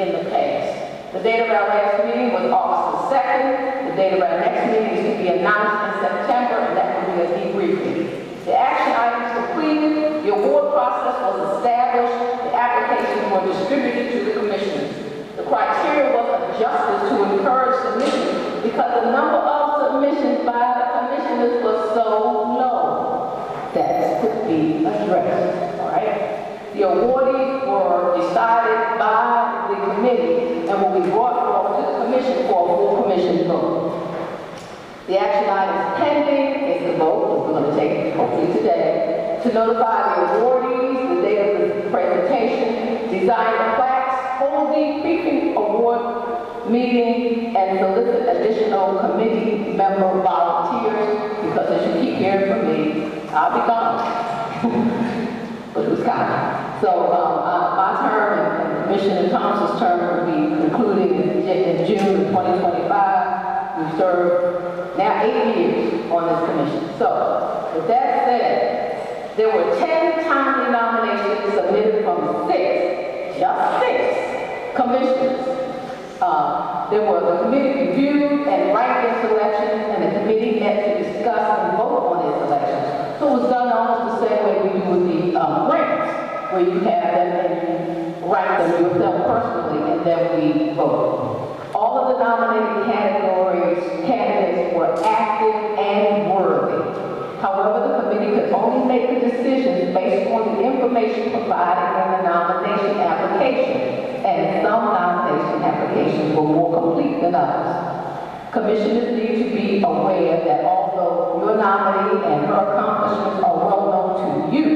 in the past. The date of our last meeting was August the 2nd. The date of our next meeting is to be announced in September, and that will be a debriefing. The action items completed, the award process was established, the applications were distributed to the commissioners. The criteria was adjusted to encourage submissions because the number of submissions by the commissioners was so low. That could be addressed, all right? The awardees were decided by the committee and will be brought forward to the commission for a full commission vote. The action items pending is the vote, we're going to take hopefully today, to notify the awardees, the date of the presentation, design the plaques, hold the briefing award meeting, and solicit additional committee member volunteers, because as you keep hearing from me, I'll be gone. But who's counting? So my term and Commissioner Thompson's term will be concluding in June of 2025. We've served now 8 years on this commission. So, with that said, there were 10 timely nominations submitted from 6, just 6, commissioners. There was a committee reviewed and ranked in selections, and the committee met to So it was done almost the same way we do with the grants, where you have them and you write them yourself personally, and then we vote. All of the nominated candidates were active and worthy. However, the committee could only make the decisions based on the information provided in the nomination application, and some nomination applications were more complete than others. Commissioners need to be aware that although your nominee and her accomplishments are well known to you,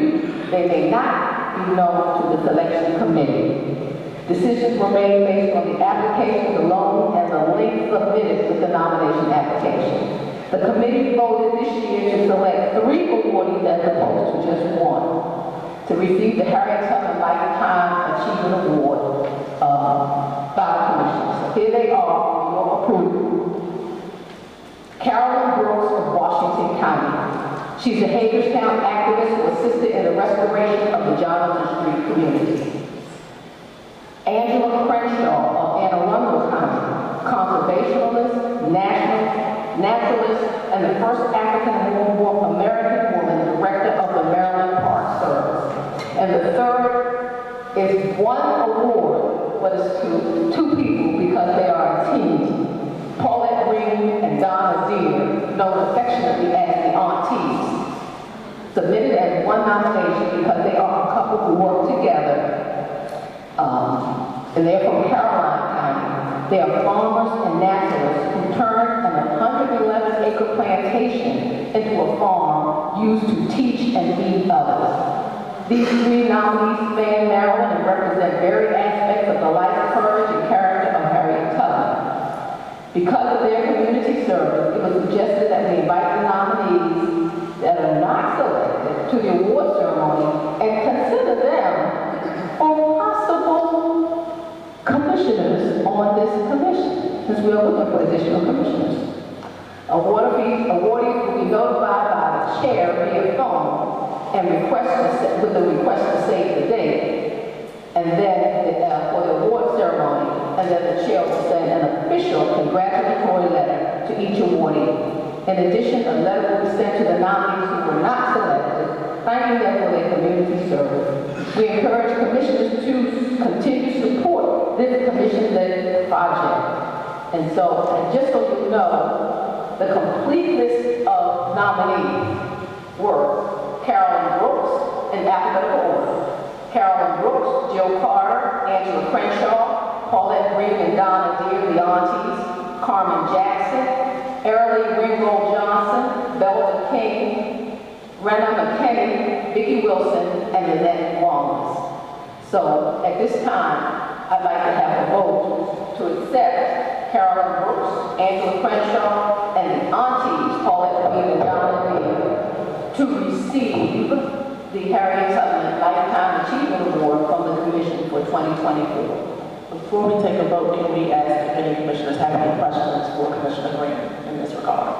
they may not be known to the selection committee. Decisions were made based on the applications alone and the link submitted with the nomination application. The committee voted this year to select 3 awardees as opposed to just 1 to receive the Harriet Tubman Lifetime Achievement Award by the commissioners. Here they are for your approval. Carolyn Brooks of Washington County. She's a Hagerstown activist who assisted in the restoration of the Jonathan Street community. Angela Crenshaw of Anne Arundel County, conservationalist, naturalist, and the first African-American woman director of the Maryland Park Service. And the third is 1 award, but it's to 2 people because they are a team. Paulette Greene and Donna Deere, known affectionately as the Aunties, submitted as 1 nomination because they are a couple who work together. And they're from Caroline County. They are farmers and naturalists who turned an 111-acre plantation into a farm used to teach and feed others. These 3 nominees span Maryland and represent varied aspects of the life, courage, and character of Harriet Tubman. Because of their community service, it was suggested that we invite the nominees that are not selected to the award ceremony and consider them for possible commissioners on this commission, since we are looking for additional commissioners. Awardees will be notified by the chair via phone and with the request to save the date, and then for the award ceremony, and then the chair will send an official congratulatory letter to each awardee. In addition, a letter will be sent to the nominees who were not selected, thanking them for their community service. We encourage commissioners to continue to support this commission-led project. And just so you know, the complete list of nominees were Carolyn Brooks in alphabetical order. Carolyn Brooks, Jill Carter, Angela Crenshaw, Paulette Greene and Donna Deere, the Aunties, Carmen Jackson, Early Ringgold Johnson, Belda King, Rena McKinney, Vicki Wilson, and Lynette Wallace. So at this time, I'd like to have a vote to accept Carolyn Brooks, Angela Crenshaw, and the Aunties, Paulette Greene and Donna Deere, to receive the Harriet Tubman Lifetime Achievement Award from the Commission for 2024. Before we take a vote, can we ask if any commissioners have any questions for Commissioner Greene in this regard?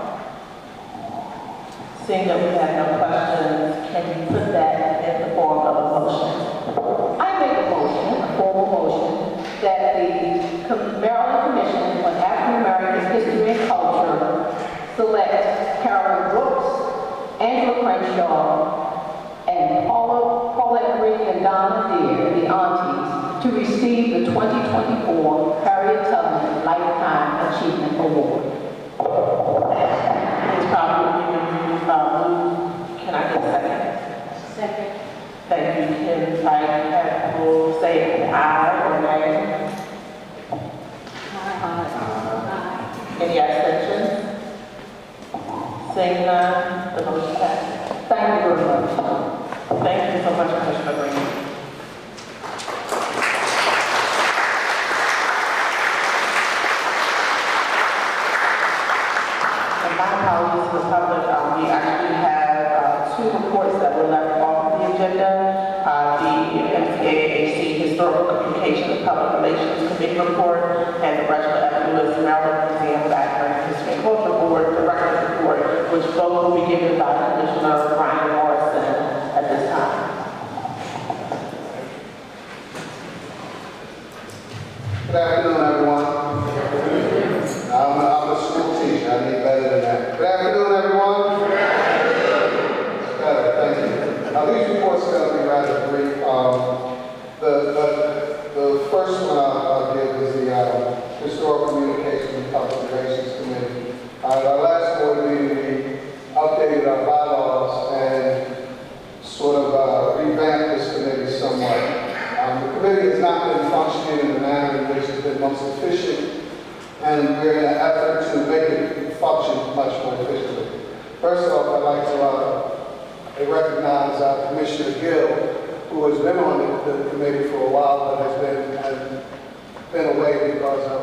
Seeing that we have no questions, can you put that in the form of a motion? I make a motion, a formal motion, that the Maryland Commission on African American History and Culture select Carolyn Brooks, Angela Crenshaw, and Paulette Greene and Donna Deere, the Aunties, to receive the 2024 Harriet Tubman Lifetime Achievement Award. It's probably moved. Can I get a second? Second. Thank you. Can I have people say aye or nay? Aye. Any abstentions? Seeing none, the motion passes. Thank you very much. Thank you so much, Commissioner Greene. And my apologies to the public. We actually have 2 reports that were left off of the agenda. The MCAAHC Historical Communication and Public Relations Committee report and the Reginald Maryland Museum Background History and Culture Board Director's report, which both will be given by Commissioner Morrison at this time. Good afternoon, everyone. I'm a school teacher. I need better than that. Good afternoon, everyone. That's better. committee has not been functioning in the manner in which has been most efficient, and we're in an effort to make it function much more efficiently. First off, I'd like to recognize Commissioner Gill, who has been on the committee for a while, but has been away because of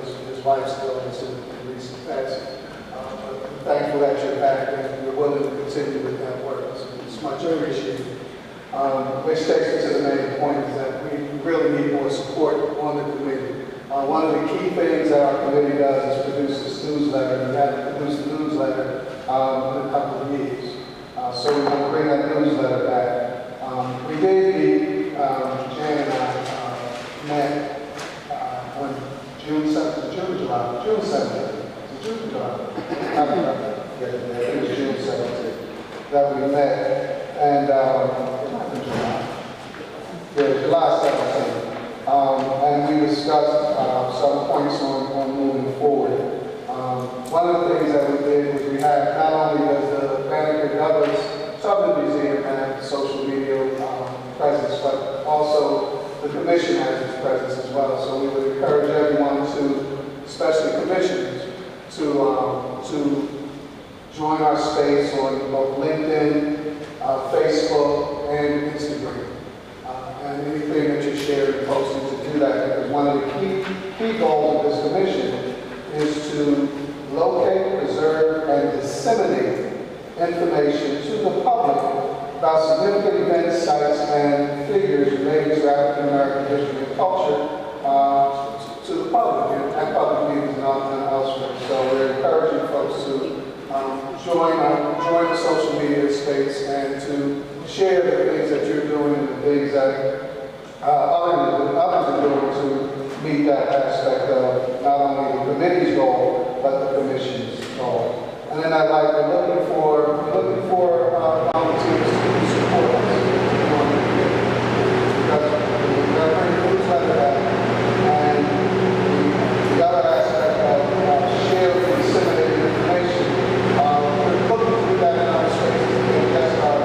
his wife's illness in recent past. But thankful that you're back and you're willing to continue with that work. It's much appreciated. Which takes me to the main point, is that we really need more support on the committee. One of the key things that our committee does is produce this newsletter, and we haven't produced a newsletter in a couple of years. So we want to bring that newsletter back. We did meet, Jan and I met when June 7th, June, July, June 7th, June, July. I think it was June 17th that we met, and July 17th. And we discussed some points on moving forward. One of the things that we did was we had, not only does the Banneker-Douglass-Tubman Museum have social media presence, but also the commission has its presence as well. So we would encourage everyone to, especially commissioners, to join our space on both LinkedIn, Facebook, and Instagram. And anything that you're sharing and posting, to do that, because one of the key goals of this commission is to locate, preserve, and disseminate information to the public about significant events, sites, and figures related to African American history and culture to the public at public meetings and elsewhere. So we're encouraging folks to join the social media space and to share the things that you're doing and the things that others are doing to meet that aspect of not only the committee's goal, but the commission's goal. And then I'd like, we're looking for volunteers to support us. Because we're going to bring the newsletter back, and the other aspect of sharing and disseminating information, we're looking to do that in other spaces, and that's our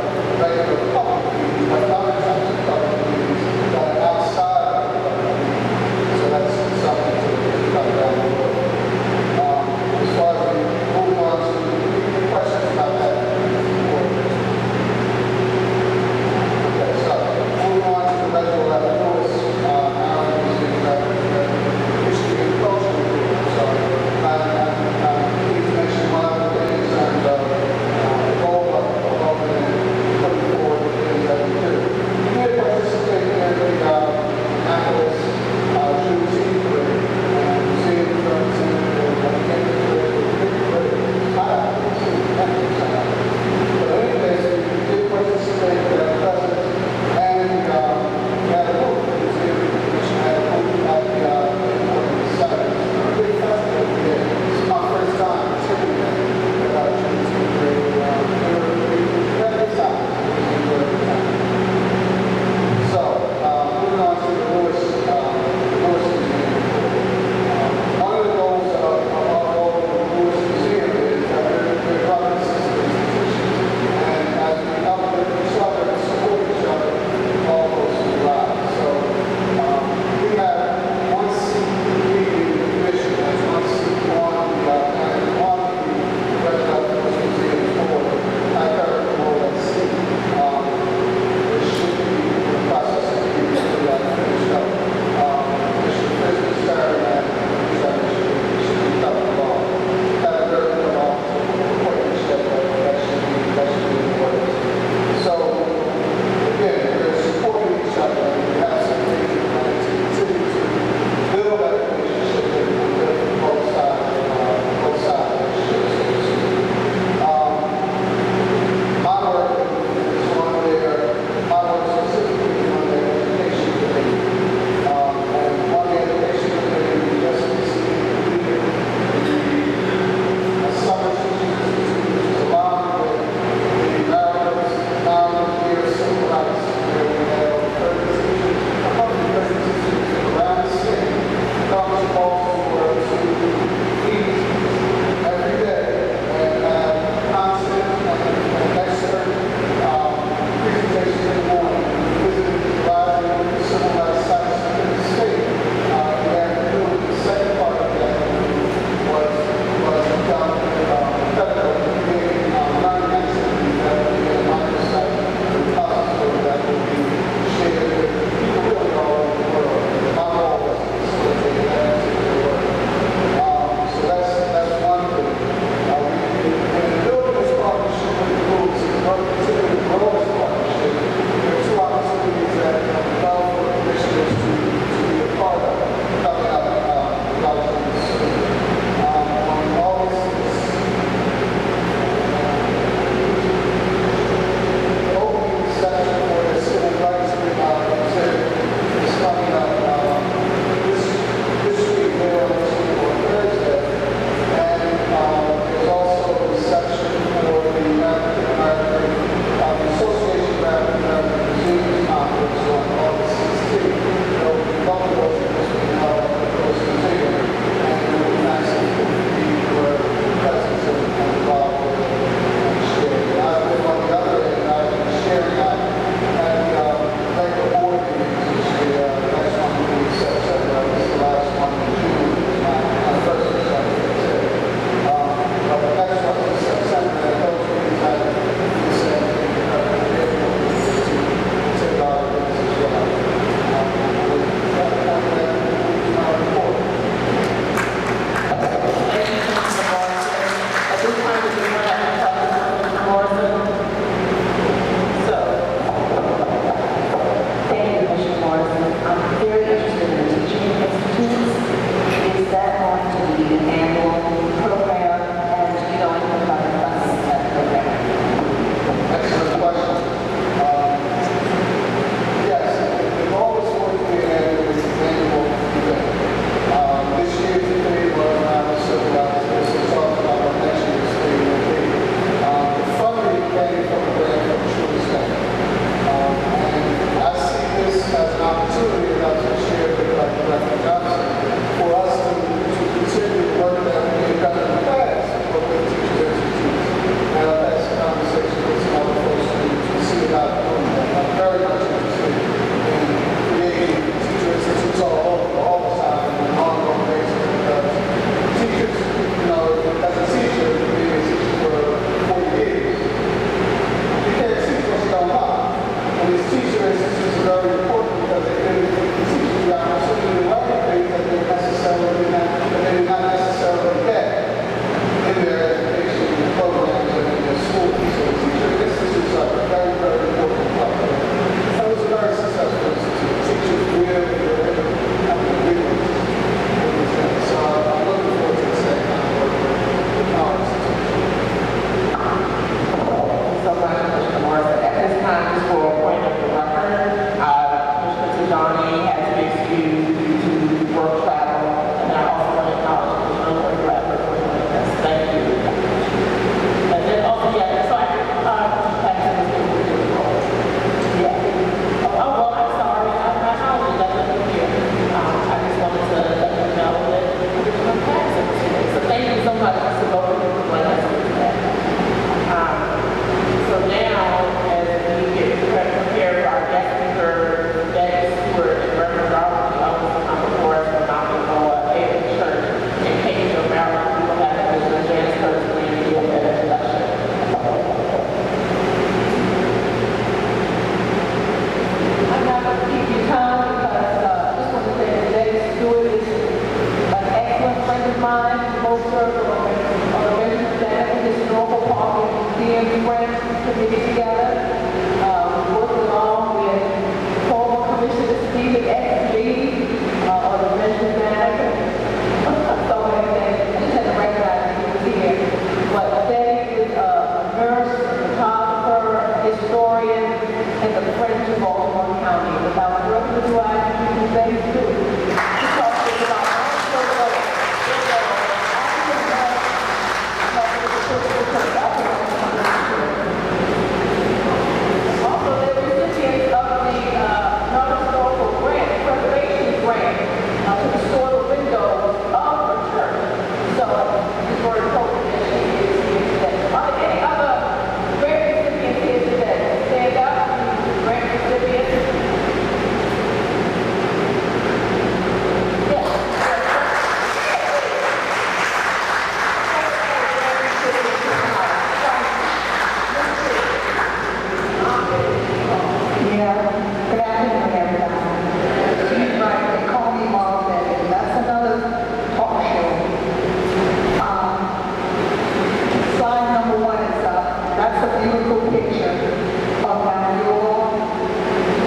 regular public meetings, but other types of public meetings that are outside of the public meetings. So that's something to cut down the road. As far as moving on to questions about that, what do I do things do? Because it's about also, they're recipients of the non-historical grant, preservation grant, to restore the windows of the church. So, this word appropriate that she is here today. Are there any other grant recipients here today? Stand up, grant recipients. Yes. Yeah, good afternoon, everybody. She's right, they call me Mom Betty. That's another talk show. Slide number 1 is that's a beautiful picture of Mount Gilboa,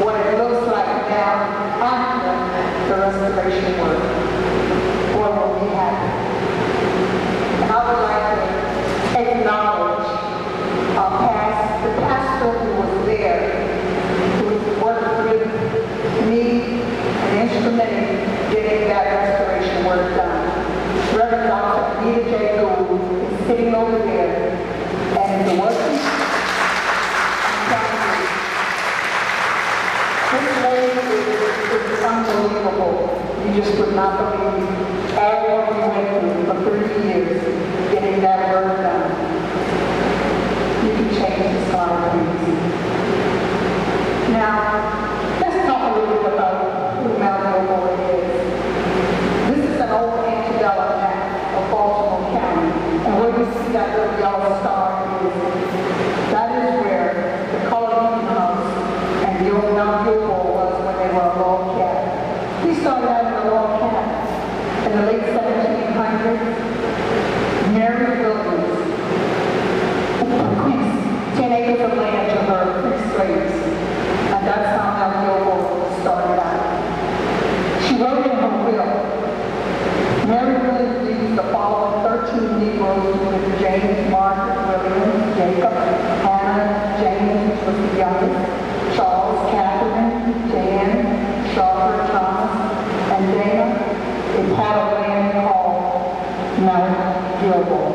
what it looks like now after the restoration work. Boy, will be happy. And I would like to acknowledge the pastor who was there, who worked with me and instrumental in getting that restoration work done. Reverend Dr. Rita J. Gould is sitting over there, and the work this lady is unbelievable. You just would not believe all what we went through for 30 years getting that work done. You can change the slide, please. Now, let's talk a little bit about who Mount Gilboa is. This is an old antebellum map of Baltimore County, and where you see that little yellow star is, that is where the colored house and the old Mount Gilboa was when they were a log cabin. We started out in a log cabin in the late 1700s. Mary Williams, 10 acres of land to her 3 slaves. And that's how Mount Gilboa started out. She wrote in her will, Mary Williams leaves the following 13 Negroes with James, Margaret, William, Jacob, Hannah, James, which was the youngest, Charles, Catherine, Jan, Charlotte, Thomas, and Dana, a part of land called Mount Gilboa.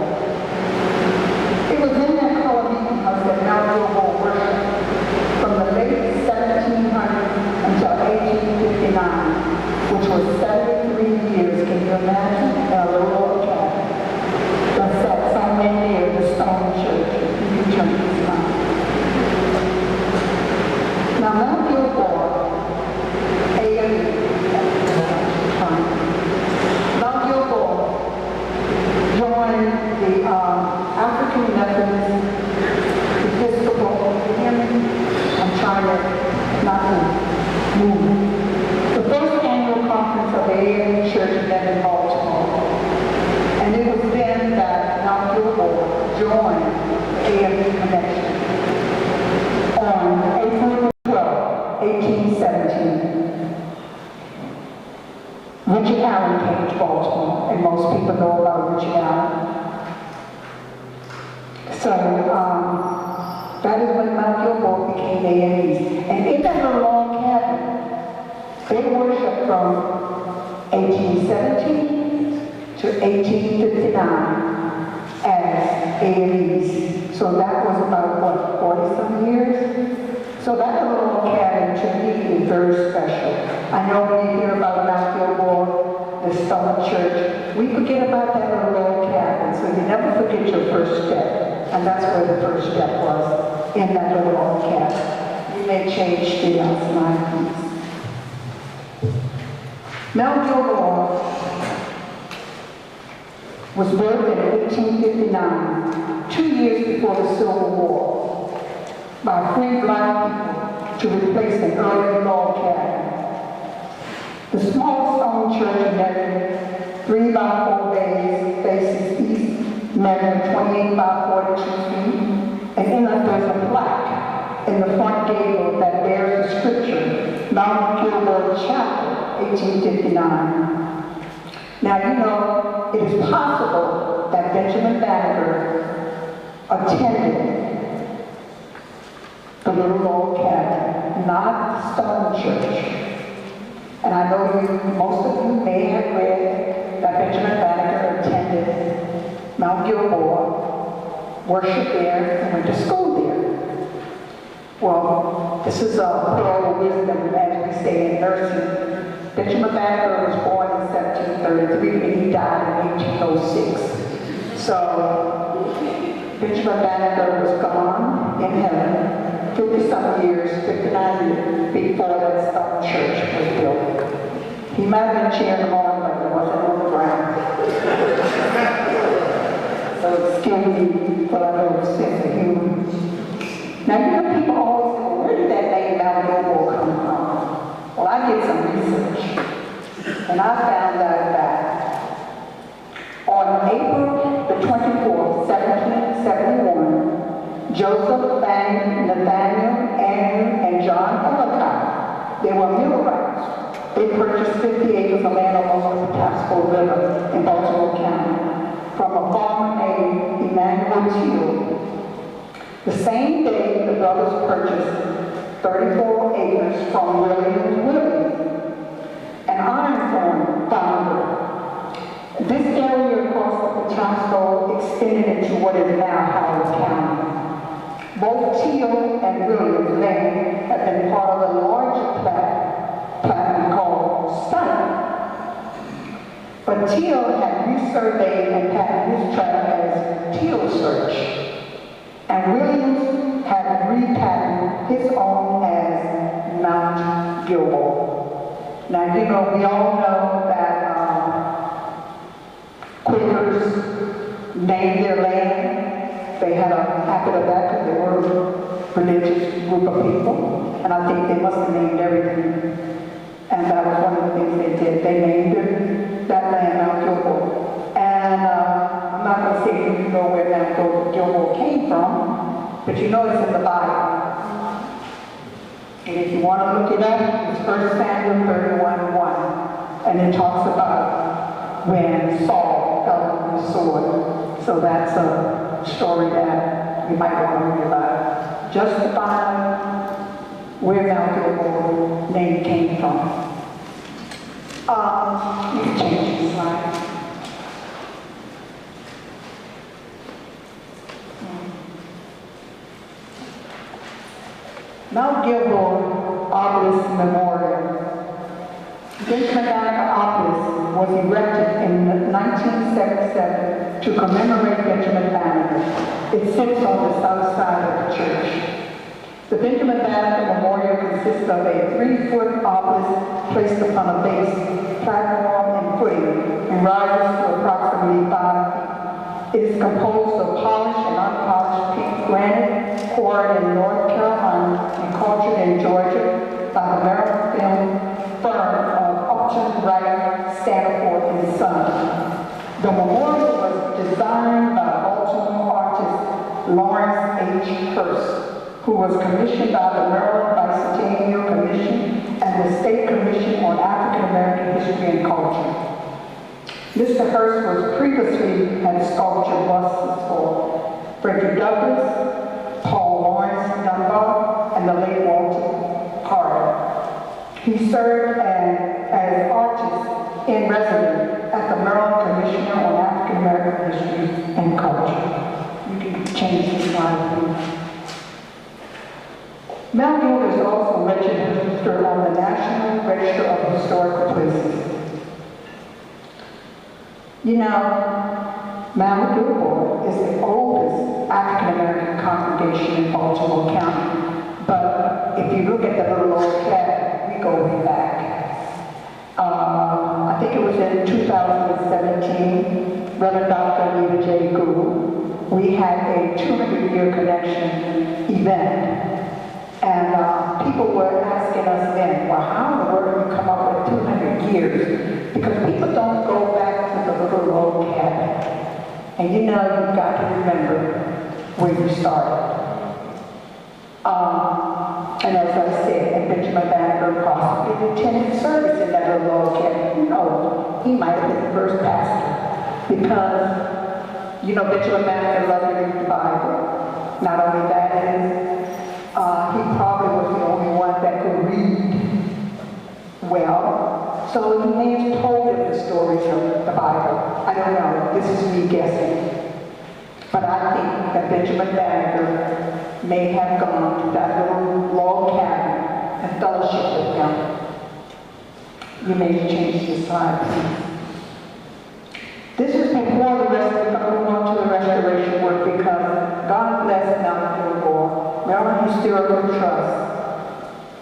It was in that colored meeting house that Mount Gilboa worshiped from the late 1700s until 1859, which was 73 years. Can you imagine? In a little old cabin. That sat somewhere near the stone church. You can turn this on. Now, Mount Gilboa, AME, Mount Gilboa joined the African Methodist Episcopal I'm trying to not to move. The first annual conference of the AME Church met in Baltimore. And it was then that Mount Gilboa joined the AME Convention on April 12, 1817. Richard Allen came to Baltimore, and most people know about Richard Allen. So, that is when Mount Gilboa became AMEs. And in that little log cabin, they worshiped from 1817 to 1859 as AMEs. So that was about, what, 40-some years? So that little log cabin to me is very special. I know when you hear about Mount Gilboa, the stone church, we forget about that little log cabin. So you never forget your first step. And that's where the first step was, in that little log cabin. You may change the slide, please. Mount Gilboa was built in 1859, 2 years before the Civil War, by free black people to replace an early log cabin. The small stone church measured 3 by 4 bays, faces east, measured 28 by 42 feet, and in it there's a plaque in the front gable that bears the scripture, Mount Gilboa Chapter, 1859. Now, you know, it is possible that Benjamin Banneker attended the little log cabin, not the stone church. most of you may have read that Benjamin Banneker attended Mount Gilboa, worshiped there, and went to school there. Well, this is a pearl of wisdom as we stay in nursing. Benjamin Banneker was born in 1733 and he died in 1806. So Benjamin Banneker was gone in heaven 50-some years, 59 years before that stone church was built. He might have been cheering them on, but it wasn't on the ground. So excuse me for a little sense of humor. Now, you know, people always say, where did that name Mount Gilboa come from? Well, I did some research, and I found out that on April the 24th, 1771, Joseph, Nathaniel, Andrew, and John Ellicott, they were millwrights. They purchased 50 acres of land along the Catonsville River in Baltimore County from a farmer named Emmanuel. The same day, the brothers purchased 34 acres from Williams, an iron founder. This area across the Catonsville extended into what is now Howard County. Both Teal and Williams Lane have been part of a larger plan called Study. But Teal had resurveyed and patented his tract as Teal Search, and Williams had repatented his own as Mount Gilboa. Now, you know, we all know that Quakers named their land. They had a habit of that because they were a religious group of people, and I think they must have named everything. And that was one of the things they did. They named that land Mount Gilboa. And I'm not going to say you know where Mount Gilboa came from, but you know it's in the Bible. And if you want to look it up, it's 1 Samuel 31:1, and it talks about when Saul fell on the sword. So that's a story that you might want to read about. Justify where Mount Gilboa name came from. You can change the slide. Mount Gilboa Obelisk Memorial. Benjamin Banneker Obelisk was erected in 1977 to commemorate Benjamin Banneker. It sits on the south side of the church. The Benjamin Banneker Memorial consists of a 3-foot obelisk placed upon a base, platform, and footing, and rises to approximately 5 feet. It is composed of polished and unpolished pink granite, quarried in North Carolina and cultured in Georgia by the Maryland firm of Upton, Wright, Stanford, and Son. The memorial was designed by Baltimore artist Lawrence H. Hurst, who was commissioned by the Maryland Bicentennial Commission and the State Commission on African American History and Culture. Mr. Hurst was previously had sculpture busts for Frederick Douglass, Paul Lawrence Dunbar, and the late Walter Carter. He served as artist in residence at the Maryland Commission on African American History and Culture. You can change the slide, please. Mount Gilboa is also registered on the National Register of Historical Places. You know, Mount Gilboa is the oldest African-American congregation in Baltimore County. But if you look at the little old cabin, we go way back. I think it was in 2017, Reverend Dr. Rita J. Gould, we had a 200-year connection event. And people were asking us then, well, how in the world do you come up with 200 years? Because people don't go back to the little old cabin. And you know, you've got to remember where you started. And as I said, and Benjamin Banneker possibly attended service in that little old cabin. You know, he might have been the first pastor. Because, you know, Benjamin Banneker loved to read the Bible. Not only that, he probably was the only one that could read well. So he may have told them the stories of the Bible. I don't know. This is me guessing. But I think that Benjamin Banneker may have gone to that little log cabin and fellowship with them. You may change the slide, please. This is before the rest of the restoration work, because God bless Mount Gilboa, Maryland Historical Trust,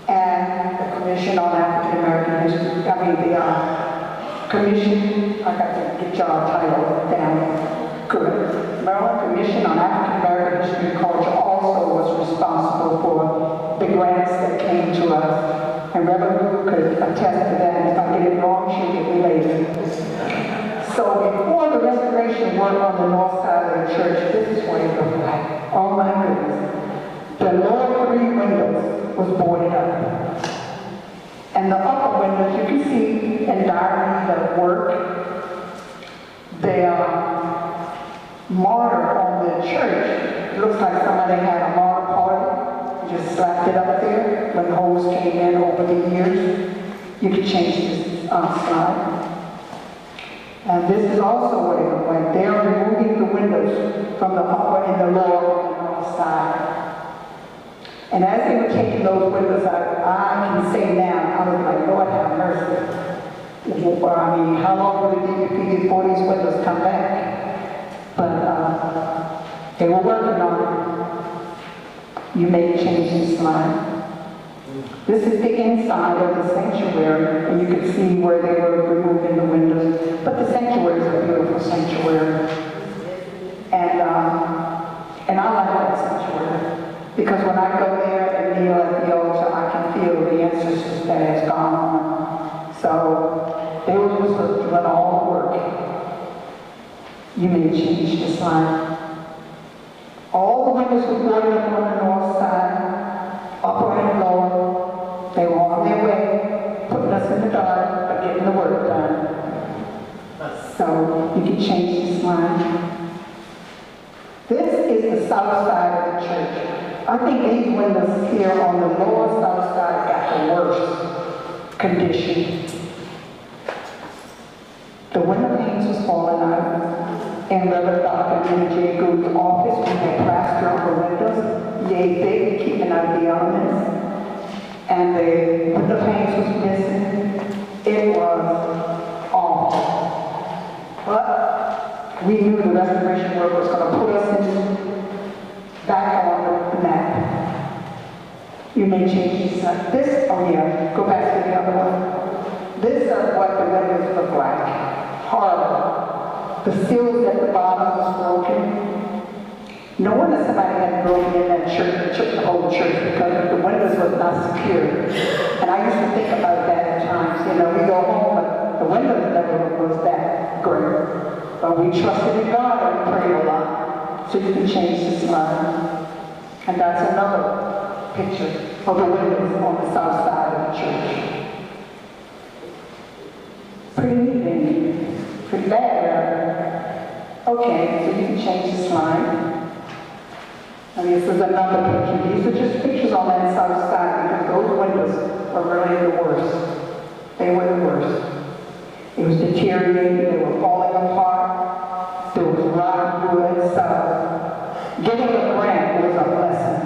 and the Commission on African American History. The Commission, I got to get y'all title down. Good. Maryland Commission on African American History and Culture also was responsible for the grants that came to us. And Reverend Rita could attest to that. If I get it wrong, she'll get me later. So before the restoration work on the north side of the church, this is what it looked like. Oh my goodness. The lower 3 windows was boarded up. And the upper windows, you can see in diary the work. The mortar on the church, it looks like somebody had a mortar party, just slapped it up there when holes came in over the years. You can change this slide. And this is also what it looked like. They're removing the windows from the upper and the lower and the north side. And as they were taking those windows out, I can say now, I was like, Lord have mercy. I mean, how long will it be before these windows come back? But they were working on it. You may change this slide. This is the inside of the sanctuary, and you can see where they were removing the windows. But the sanctuary is a beautiful sanctuary. And I like that sanctuary. Because when I go there and kneel at the altar, I can feel the ancestors that has gone on. So they were just doing all the work. You may change the slide. All the windows were boarded up on the north side, upper and lower. They were on their way, putting us in the dark, but getting the work done. So you can change the slide. This is the south side of the church. I think these windows here on the lower south side got the worst condition. The window panes was falling out. In Reverend Dr. J. Gould's office, we had plaster on the windows. Yay, big, keeping out the elements. And the window panes was missing. It was awful. But we knew the restoration work was going to put us back on the map. You may change this. Oh yeah, go back to the other one. This is what the windows look like. Horrible. The seals at the bottom was broken. No wonder somebody had broken in that church, the whole church, because the windows was not secure. And I used to think about that at times. You know, we go home, but the windows never was that great. But we trusted in God and we prayed a lot. So you can change the slide. And that's another picture of the windows on the south side of the church. Pretty bad. Okay, so you can change the slide. And this is another picture. These are just pictures on that south side because those windows were really the worst. They were the worst. It was deteriorating, they were falling apart, there was rotten wood, so getting a grant was a blessing.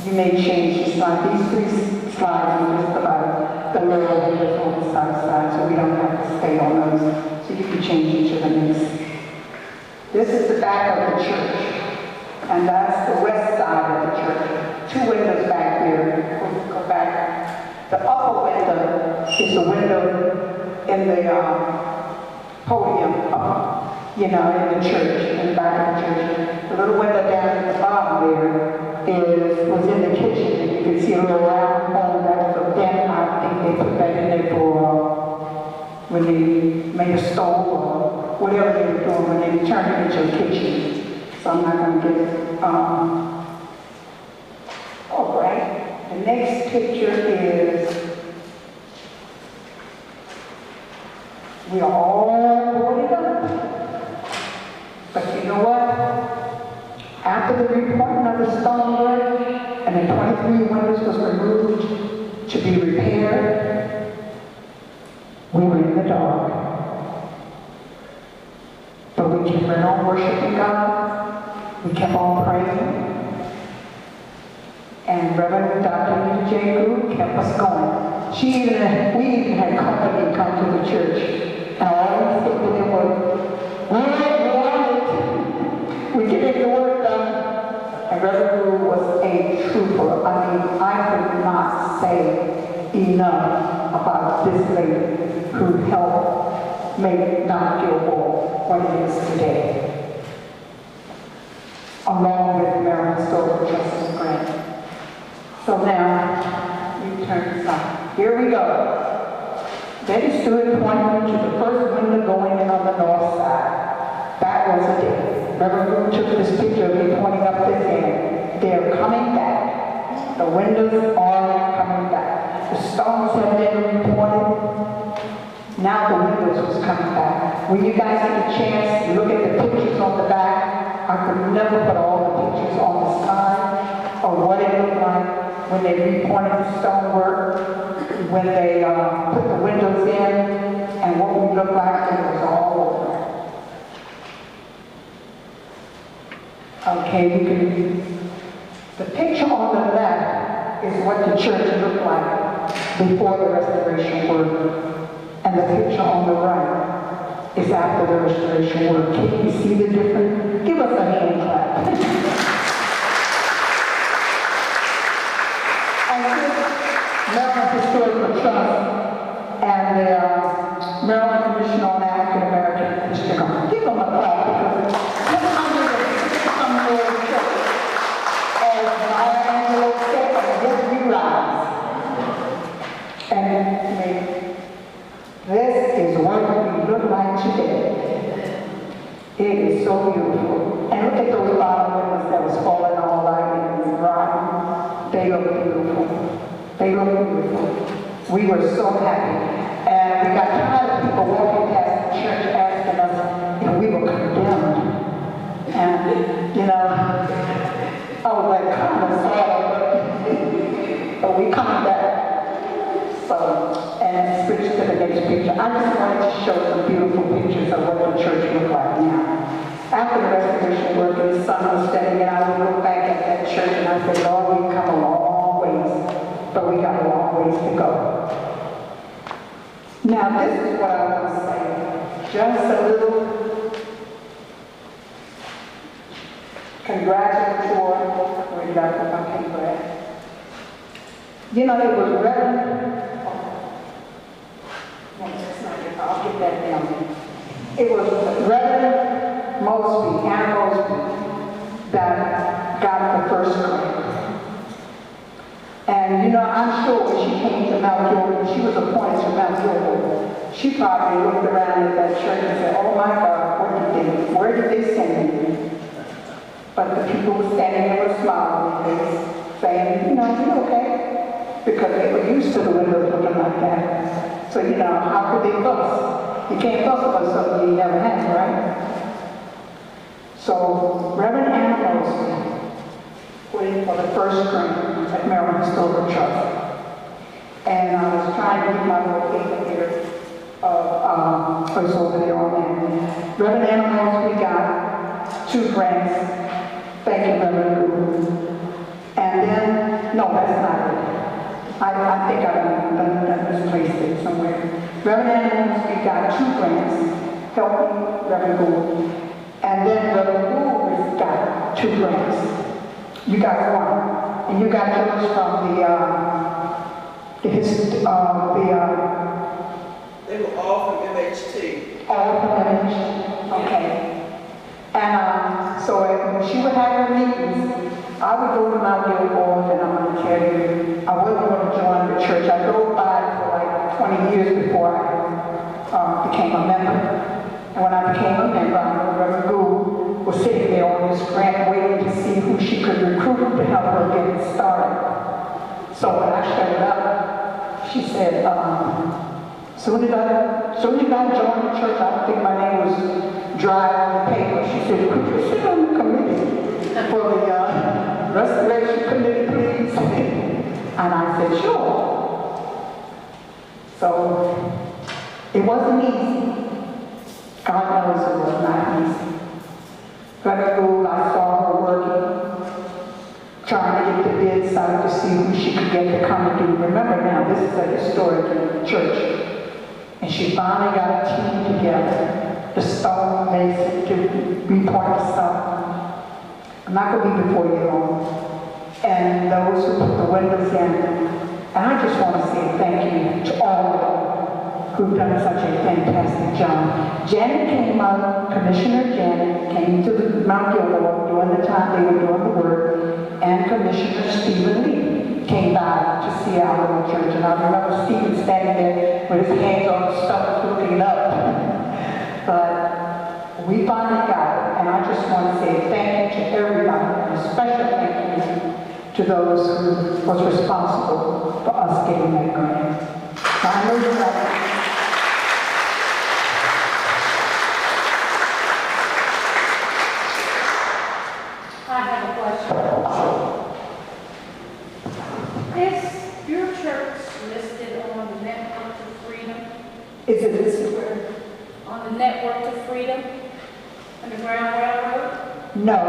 You may change the slide. These 3 slides are just about the little windows on the south side, so we don't have to stay on those. So you can change each of the next. This is the back of the church. And that's the west side of the church. 2 windows back there. We'll go back. The upper window is the window in the podium, in the church, in the back of the church. The little window down at the bottom there was in the kitchen, and you can see a little round hole that was a dent. I think they put that in there for when they made a stove or whatever they were doing when they turned it into a kitchen. So I'm not going to get it. All right. The next picture is, we are all boarded up. But you know what? After the reporting of the stonework and the 23 windows was removed to be repaired, We were in the dark. But we kept on worshiping God. We kept on praying. And Reverend Dr. J. Greene kept us going. We even had company come to the church. And all we said to them was, we get the work done. And Reverend Greene was a trooper. I mean, I could not say enough about this lady who helped make Mount Gilboa what it is today. Along with Maryland Historical Justice Grant. So now, we turn aside. Here we go. Betty Stewart pointed to the first window going in on the north side. That was a day. Reverend Greene took this picture of me pointing up this end. They're coming back. The windows are coming back. The stones have been reported. Now the windows was coming back. When you guys get a chance to look at the pictures on the back, I could never put all the pictures on the side of what it looked like when they repointed the stonework, when they put the windows in, and what we looked like, it was all over. Okay, we can. The picture on the left is what the church looked like before the restoration work, and the picture on the right is after the restoration work. Can you see the difference? Give us a hand clap. Maryland Historical Trust and the Maryland Commission on African American History. Give them a clap because it's some more church. As Maya Angelou said, and just realize. And this is what we look like today. It is so beautiful. And look at those bottom windows that was falling all right and dry. They look beautiful. They look beautiful. We were so happy. And we got tired of people walking past the church asking us if we were condemned. And, you know, I was like, kind of sorry, but we coming back. So, and switch to the next picture. I just wanted to show some beautiful pictures of what the church looked like now. After the restoration work, the sun was setting, and I would look back at that church and I said, Lord, we've come a long ways. But we got a long ways to go. Now, this is what I want to say. Just a little congratulatory. Where did I put my paper at? You know, it was Reverend. No, that's not it. I'll get that down there. It was Reverend Mosby, Anna Mosby, that got the first grant. And you know, I'm sure when she came to Mount Gilboa, she was appointed to Mount Gilboa, she probably looked around at that church and said, oh my God, where did they send me? But the people were standing there with smiles on their face, saying, you know, you okay? Because they were used to the windows looking like that. So, you know, how could they fuss? You can't fuss about something you never had, right? So, Reverend Anna Mosby put in for the first grant at Maryland Historical Trust. And I was trying to get my little paper here. It's over there on that. Reverend Anna Mosby got 2 grants. Thank you, Reverend Greene. And then, no, that's not it. I think I misplaced it somewhere. Reverend Anna Mosby got 2 grants, helping Reverend Greene. And then Reverend Greene got 2 grants. You got 1. And you got yours from they were all from MHT. All from MHT, okay. And so when she would have her meetings, I would go to Mount Gilboa, and I'm going to tell you, I wasn't going to join the church. I drove by it for like 20 years before I became a member. And when I became a member, I know Reverend Greene was sitting there on this grant waiting to see who she could recruit to help her get it started. So when I showed up, she said, soon did I join the church, I don't think my name was dry on the paper. She said, could you sit on the committee for the restoration committee, please? And I said, sure. So It wasn't easy. God knows it was not easy. At school, I saw her working, trying to get the bedside to see who she could get to come and do. Remember now, this is a historic church. And she finally got a team together, the stone mason to repoint the stone. I'm not going to be before you long. And those who put the windows in. And I just want to say thank you to all of them who've done such a fantastic job. Janet came out, Commissioner Janet came to the Mount Gilboa during the time they were doing the work, and Commissioner Stephen Lee came by to see our little church. And I remember Stephen standing there with his hands on the stomach looking up. But we finally got it, and I just want to say thank you to everybody, and a special thank you to those who was responsible for us getting that grant. So I know you're right. I have a question. Is your church listed on the Network to Freedom? Is it listed where? On the Network to Freedom? Underground Railroad? No.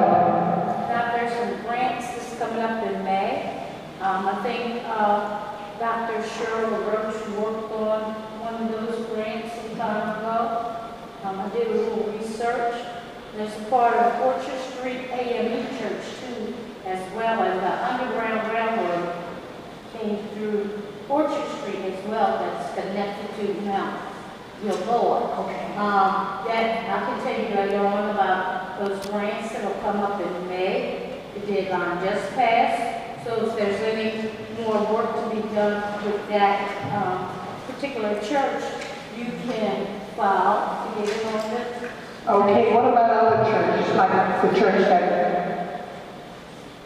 Now, there's some grants that's coming up in May. I think Dr. Cheryl Roach worked on one of those grants some time ago. I did a little research. There's a part of Orchard Street AME Church too, as well as the Underground Railroad came through Orchard Street as well, that's connected to Mount Gilboa. Okay. That I can tell you later on about those grants that will come up in May. The deadline just passed, so if there's any more work to be done with that particular church, you can file to get it on the. Okay, what about other churches, like the church that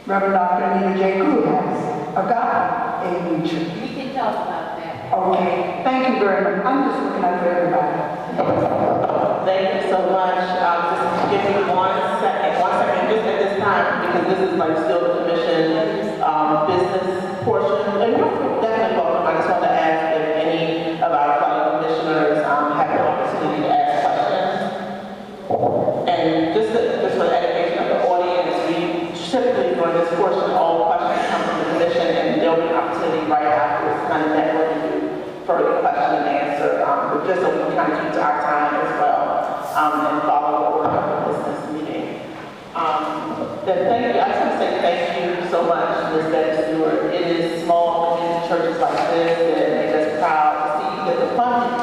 Reverend Dr. Anita J. Cool has, Agape AME Church? We can talk about that. Okay, thank you very much. I'm just looking out for everybody. Thank you so much. Just give me one second, just at this time, because this is like still the commission business portion. And you're definitely welcome. I just want to ask if any of our fellow commissioners have the opportunity to ask questions. And just for the education of the audience, we typically during this portion, all questions come from the commission, and there'll be an opportunity right after this kind of networking to further question and answer, but just so we can kind of keep to our time as well, and follow the order of the business meeting. Then thank you. I just want to say thank you so much, Ms. Betty Stewart. It is small community churches like this that make us proud to see that the funding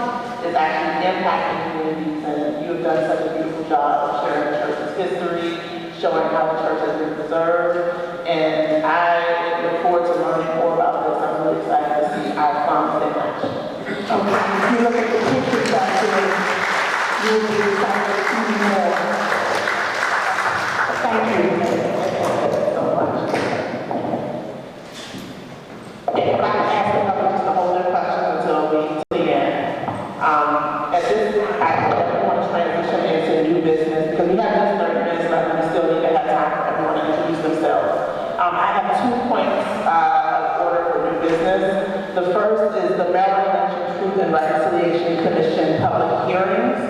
is actually impacting communities, and you have done such a beautiful job of sharing the church's history, showing how the church has been preserved, and I look forward to learning more about this. I'm really excited to see our funds in action. Okay, if you look at the pictures back there, you'll be excited to see more. Thank you. So much. And if I can ask another just a whole other question until we end. At this time, I definitely want to transition into new business because we have just 30 minutes left and we still need to have time for everyone to introduce themselves. I have 2 points of order for new business. The first is the Maryland Election Truth and Reconciliation Commission public hearings.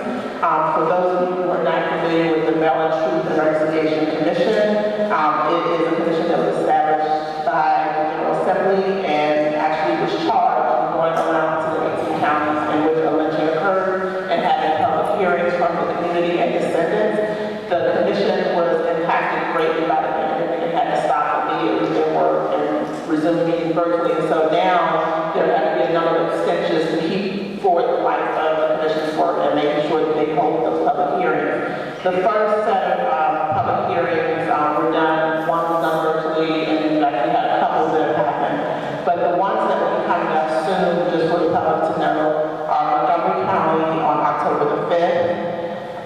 For those of you who are not familiar with the Maryland Truth and Reconciliation Commission, it is a commission that was established by the General Assembly and actually was charged with going around to the 18 counties in which a lynching occurred and having public hearings from the community and descendants. The commission was impacted greatly by the pandemic and had to stop immediately their work and resume meeting virtually. And so now there have to be a number of extensions to keep forward the life of the commission's work and making sure that they hold those public hearings. The first set of public hearings were done, one was done virtually, and in fact we had a couple that have happened. But the ones that will be coming up soon, just for the public to know, are Montgomery County on October the 5th,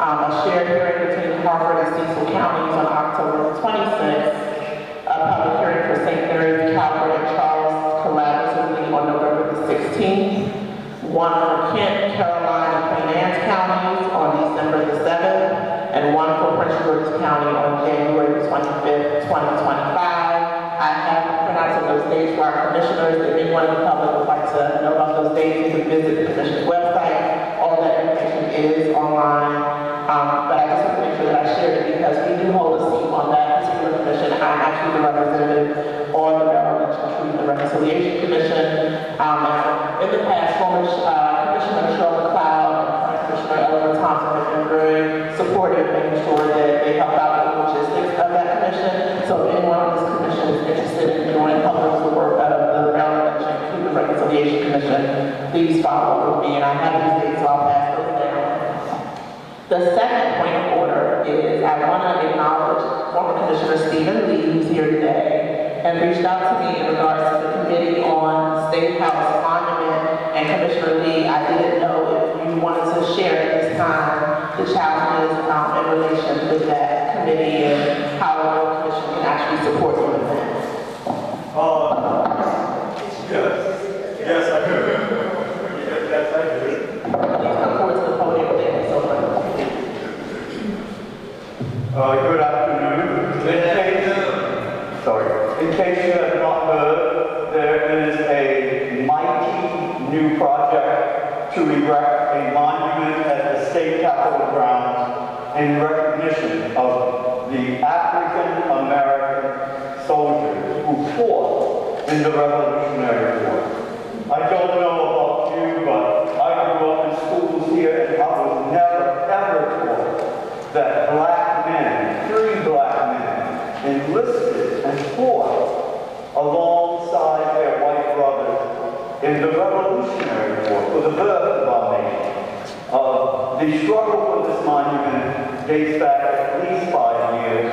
a shared hearing between Harford and Cecil counties on October 26th, a public hearing for St. Mary's, Calvert, and Charles collaboratively on November the 16th, one for Kent, Caroline, and Queen Anne's counties on December the 7th, and one for Prince George's County on January the 25th, 2025. I have pronounced those dates for our commissioners. If anyone in the public would like to know about those dates, you can visit the commission's website. All Truth and Representative on the Maryland Truth and Reconciliation Commission. In the past, former Commissioner Cheryl McLeod and Commissioner Elinor Thompson have been very supportive, making sure that they help out with the logistics of that commission. So if anyone on this commission is interested in doing helping with the work of the Maryland Truth and Reconciliation Commission, please follow up with me, and I have these dates, so I'll pass those down. The second point of order is I want to acknowledge former Commissioner Stephen Lee, who's here today, and reached out to me in regards to the Committee on State House Monument. And Commissioner Lee, I didn't know if you wanted to share at this time the challenges in relation with that committee and how the commission can actually support the event. Yes, I do. Yes, I do. Please come forward to the podium. Thank you so much. Good afternoon. In case you have not heard, there is a mighty new project to erect a monument at the state capitol grounds in recognition of the African American soldiers who fought in the Revolutionary War. I don't know about you, but I grew up in schools here and I was never ever taught that black men, free black men, enlisted and fought alongside their white brothers in the Revolutionary War for the birth of our nation. The struggle for this monument dates back at least 5 years.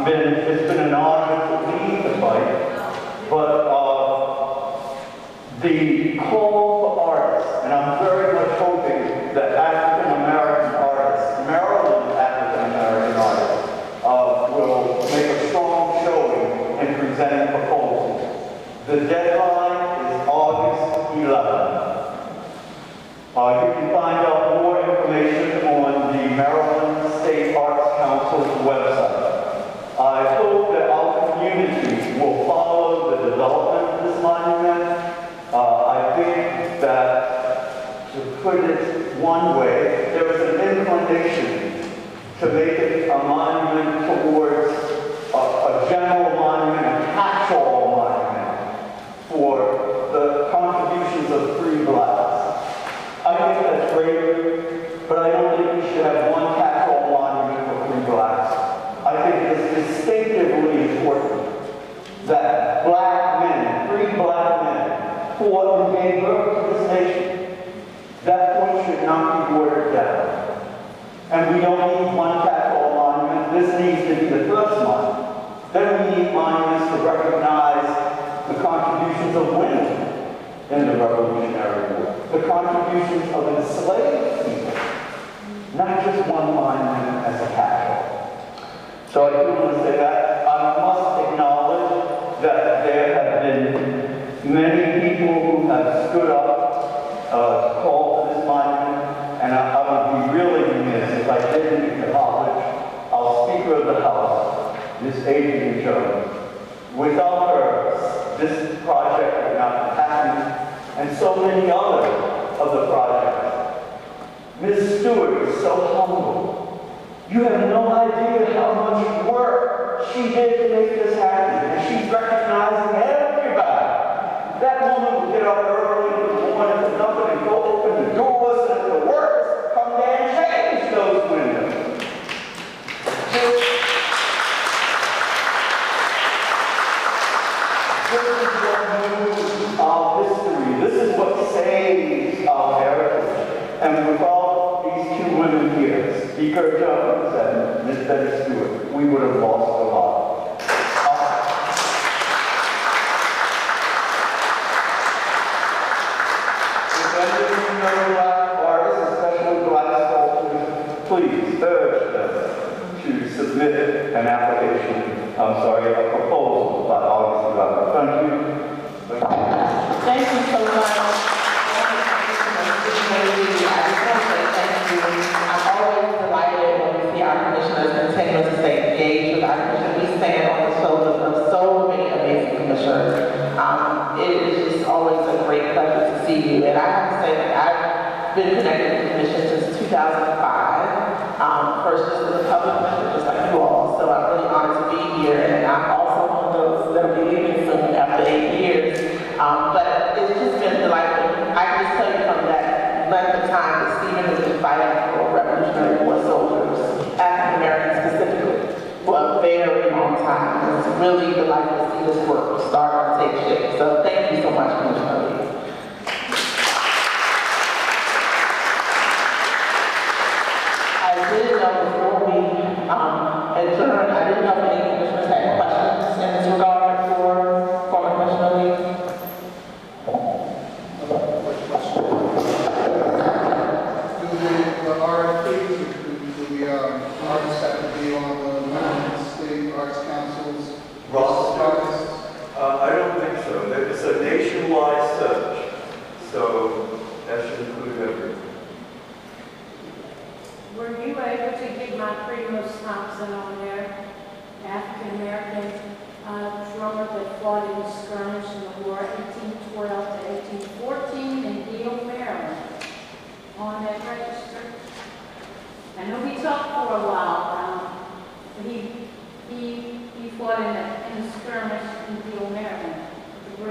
It's been an honor to lead the fight, but the call for artists, and I'm very much hoping that African American artists, Maryland African American artists, will make a strong showing in presenting proposals. The deadline is August 11th. You can find out more information on the Maryland State Arts Council's website. I hope that our community will follow the development of this monument. I think that, to put it one way, there is an inclination to make it a monument towards a general monument, a catch-all monument for the contributions of free blacks. I think that's great, but I don't think we should have one catch-all monument for free blacks. I think it's distinctively important that black men, free black men, fought and gave birth to this nation. That point should not be watered down. And we don't need one catch-all monument. This needs to be the first monument. Then we need monuments to recognize the contributions of women in the Revolutionary War, the contributions of enslaved people, not just one monument as a catch-all. So I do want to say that. I must acknowledge that there have been many people who have stood up to call for this monument, and I would be really remiss if I didn't acknowledge our Speaker of the House, Miss Adrienne Jones. Without her, this project would not have happened, and so many other of the projects. Ms. Stewart is so humble. You have no idea how much work she did to make this happen, and she's recognizing everybody. That woman would get up early in the morning to nothing and go open the doors, and the workers come there and change those windows. This is what moves our history. This is what saves our heritage. And without these two women here, Speaker Jones and Ms. Betty Stewart, we would have lost a lot. If any of you know black artists, especially black sculptors, please urge them to submit an application, a proposal by August 11th. Thank you. Thank you so much. I'm always delighted when we see our commissioners continue to stay engaged with our commission. We stand on the shoulders of so many amazing commissioners. It is just always a great pleasure to see you. And I have to say that I've been connected with the commission since 2005. First just as a public member, just like you all. So so I'm really honored to be here. And I'm also one of those that'll be leaving soon after 8 years. But it's just been delightful. I can just tell you from that length of time that Stephen has been fighting for Revolutionary War soldiers, African Americans specifically, for a very long time. It's really delightful to see this work start and take shape. So thank you so much, Commissioner Lee. I did know before we adjourned, I didn't know if any commissioners had questions in this regard for former Commissioner Lee. The RFPs, the artists have to be on the State Arts Council's Ross, I don't think so. It's a nationwide search, so that should include everything. Were you able to get my Primus Thompson on there? African American drummer that fought in the skirmish in the war 1812 to 1814 in Deal, Maryland. On that register. I know we talked for a while, but he fought in the skirmish in Deal, Maryland.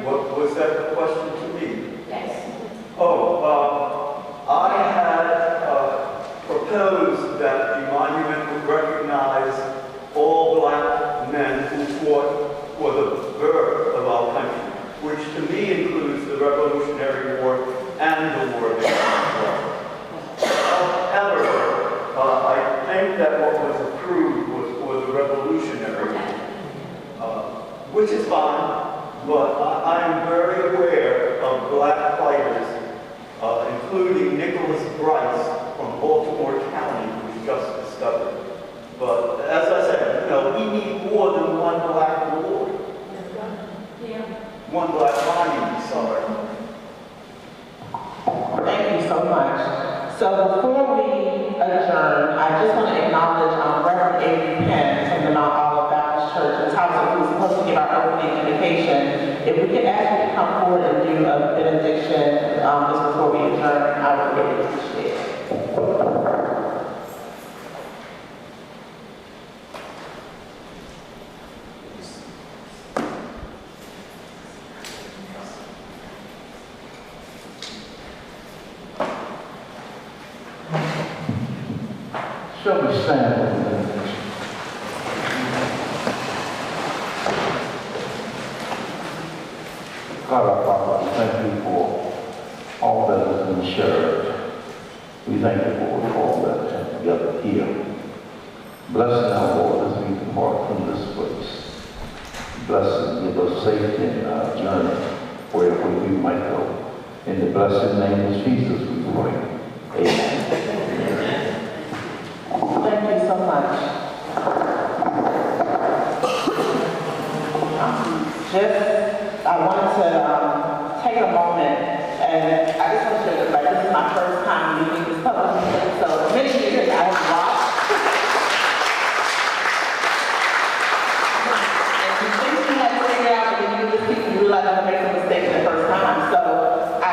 What was that the question to me? Yes. I had proposed that the monument would recognize all black men who fought for the birth of our country, which to me includes the Revolutionary War and the War against slavery. However, I think that what was approved was for the Revolutionary, which is fine, but I am very aware of black fighters, including Nicholas Bryce from Baltimore County, who was just discovered. But as I said, we need more than one black war. Yeah. One black monument, sorry. Thank you so much. So before we adjourn, I just want to acknowledge Reverend Avery Penn from the Mount Olive Baptist Church in Thompson, who's supposed to give our opening invocation. If we could ask you to come forward and do a benediction just before we adjourn, I would really appreciate it. Shall we stand with me? God our Father, we thank you for all that has been shared. We thank you for all that has been gathered here. Bless now, Lord, as we depart from this place. Bless and give us safety in our journey, wherever we might go. In the blessed name of Jesus we pray. Amen. Thank you so much. I wanted to take a moment, and I just want to share that this is my first time meeting this public meeting, so many years I have watched. And you think you had to figure out, but then you just people realize I'm making a mistake the first time. So I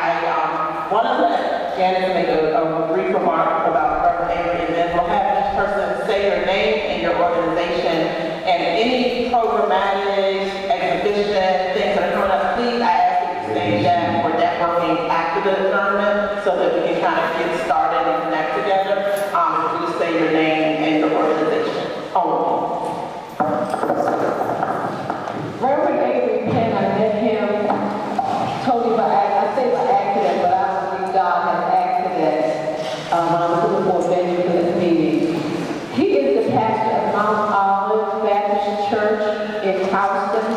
want to let Janice make a brief remark about Reverend Avery, and then we'll have each person say your name and your organization, and any programmatic, exhibition, things that are coming up, please, I ask that you stay that or networking after the adjournment so that we can kind of get started and connect together. Please say your name and your organization only. Reverend Avery Penn, I met him totally by accident. I say by accident, but I believe God has accident when I was looking for a venue for this meeting. He is the pastor of Mount Olive Baptist Church in Houston.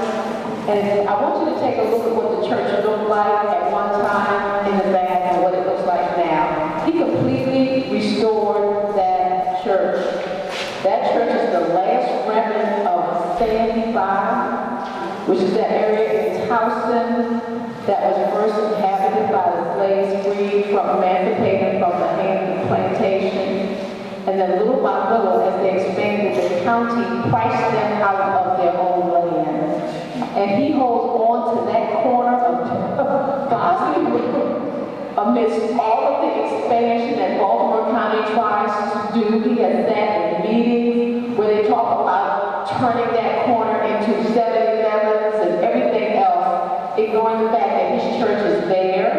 And I want you to take a look at what the church looked like at one time in the back and what it looks like now. He completely restored that church. That church is the last remnant of Sandy Bottom, which is that area in Houston that was first inhabited by the slaves freed from emancipated from the hand of plantation. And then little by little, as they expanded, the county priced them out of their own land. And he holds on to that corner of Boston amidst all of the expansion that Baltimore County tries to do. He has sat in meetings where they talk about turning that corner into 7-Elevens and everything else, ignoring the fact that his church is there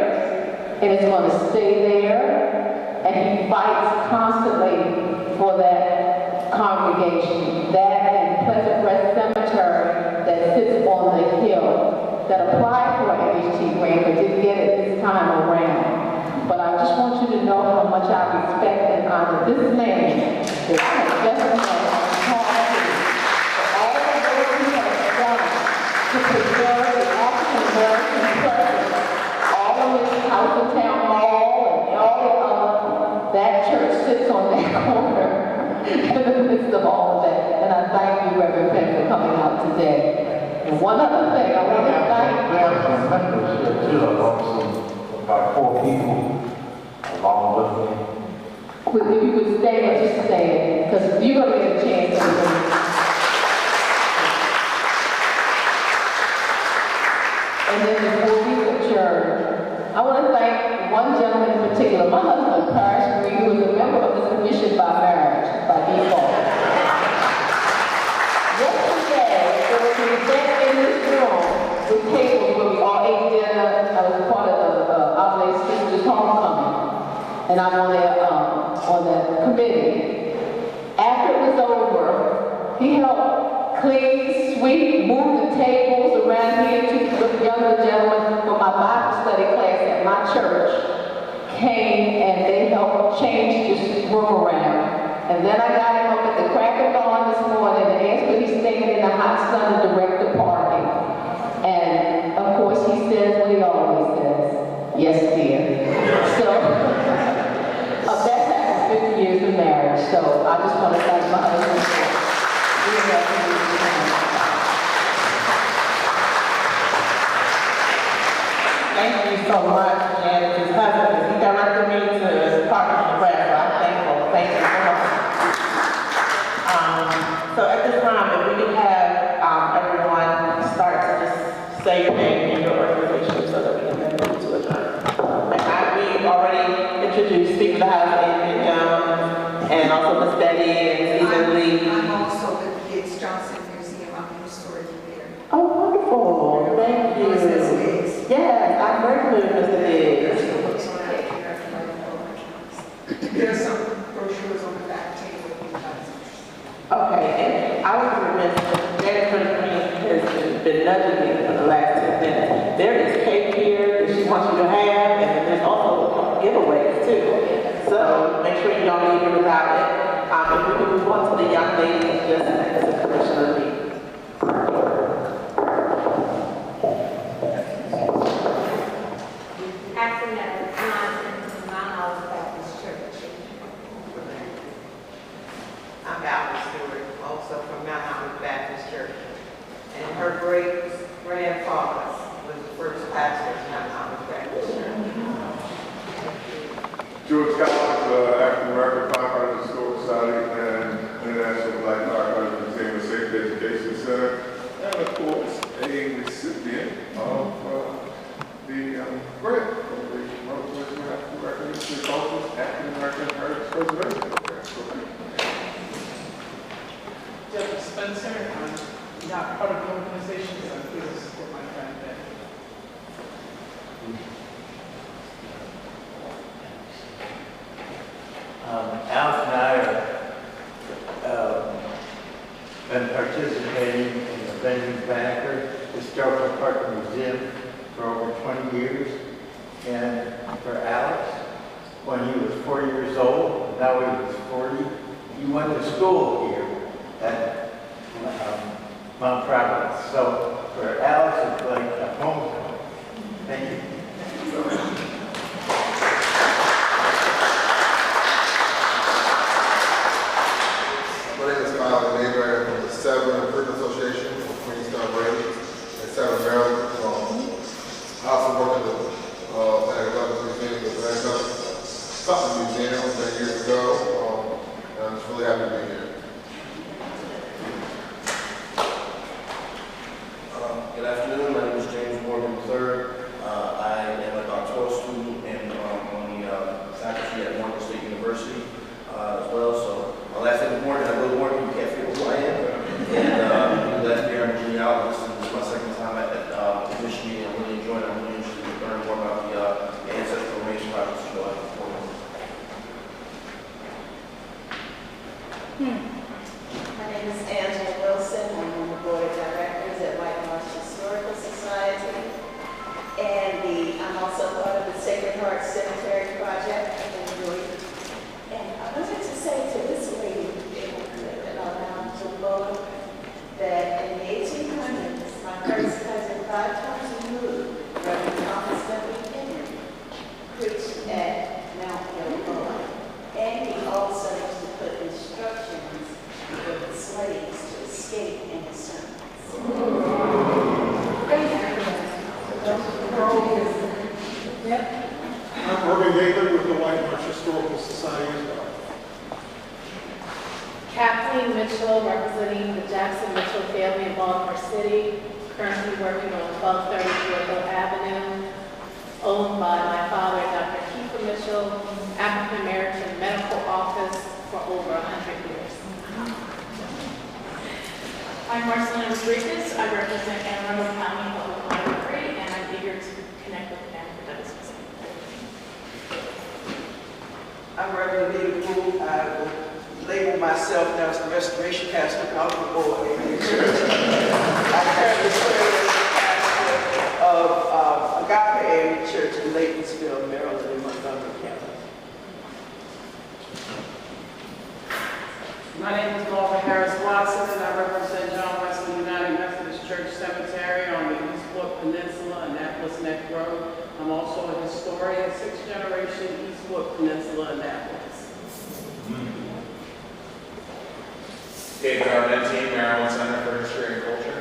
and it's going to stay there, and he fights constantly for that congregation. That and Pleasant Rest Cemetery that sits on the hill that applied for an MHT grant but didn't get it this time around. But I just want you to know how much I respect and honor this man that I have just met and talked to for all the work he has done to preserve the African American presence, all of his House and Town Hall and all the other. That church sits on that corner in the midst of all of that. And I thank you, Reverend Penn, for coming out today. And one other thing, I want to thank you. There's some members here too, about 4 people along with me. If you would stay, just stay, because you're going to get a chance to And then before we adjourn, I want to thank one gentleman in particular, my husband, Parish Greene, who is a member of this commission by marriage, by default. Yesterday, there was an event in this room with tables where we all ate dinner. I was part of the Oblate Sisters Homecoming, and I'm on the committee. After it was over, he helped clean, sweep, move the tables around here. The younger gentlemen from my Bible study class at my church came and they helped change this room around. And then I got him up at the crack of dawn this morning and asked could he stand in the hot sun to direct the parking. And of course he says what he always says, yes dear. So that's after 50 years of marriage. So I just want to thank my husband for doing that for me. Thank you so much, Janice. His husband, he directed me to Proctor. I'm thankful. Thank you so much. So at this time, if we could have everyone start to just say your name and your organization so that we can then move to adjourn. We already introduced Speaker of the House, Adrienne Jones, and also Miss Betty and Stephen Lee. I'm also with the Gates Johnson Museum. I'm the historian there. Oh, wonderful. Thank you. Yes, I'm very familiar with Mr. Biggs. There are some brochures on the back table. Okay, and I was remiss, Jennifer Greene has been nudging me for the last 10 minutes. There is cake here that she wants you to have, and there's also giveaways too. So make sure you don't leave here without it. If we can move on to the young lady just next to Commissioner Lee. I'm Betty Stewart, also from Mount Holly Baptist Church. And her great-grandfather was the first pastor of Mount Holly Baptist Church. George Collins, African American Firefighter Historical Society and International Black Firefighter Museum and Safety Education Center, and of course, a recipient of the grant from the Northwestern African American History Council's African American Heritage Preservation Program. Judge Spencer, I'm not part of the organization, so I'm pleased to support my friend Betty. Alice and I have been participating in the Benjamin Banneker Historical Park Museum for over 20 years. And for Alex, when he was 4 years old, now he was 40, he went to school here at Mount Providence. So for Alex, it's like a homecoming. Thank you. My name is Kyle Neighbor from the 7 Improvement Association of Queenstown Branch in 7 Maryland. I also worked at the Banneker-Douglass Museum, the Banneker-Douglass-Tubman Museum 10 years ago, and I'm just really happy to be here. Good afternoon, my name is James Morgan III. I am a doctoral student and on the faculty at Morgan State University as well. So my last name is Morgan, I go to Morgan, you can't figure out who I am. And My name is Angela Wilson. I'm on the board of directors at White Marsh Historical Society. And I'm also part of the Sacred Heart Cemetery Project in Greene. And I wanted to say to this lady, Gilboa, that in the 1800s, my first cousin, 5 times removed, Reverend Thompson, preached at Mount Gilboa. And he also used to put instructions for the slaves to escape in his sermons. I'm Irving Gaylor with the White Marsh Historical Society as well. Kathleen Mitchell, representing the Jackson Mitchell family in Baltimore City, currently working on 1230 Gilboa Avenue, owned by my father, Dr. Keith Mitchell, African American Medical Office for over 100 years. I'm Marcelina Rodriguez. I represent Anne Arundel County Public Library, and I'm eager to connect with the Banneker-Douglass Museum. I'm Reverend Rita. I will label myself now as the restoration pastor of Gilboa AME Church. I currently serve as the pastor of Agape AME Church in Laytonsville, Maryland, in Montgomery County. My name is Laura Harris Watson, and I represent John Wesley United Methodist Church Cemetery on the East Fork Peninsula, Annapolis Neck Road. I'm also a historian, 6th generation East Fork Peninsula, Annapolis. David Armenti, Maryland Center for History and Culture.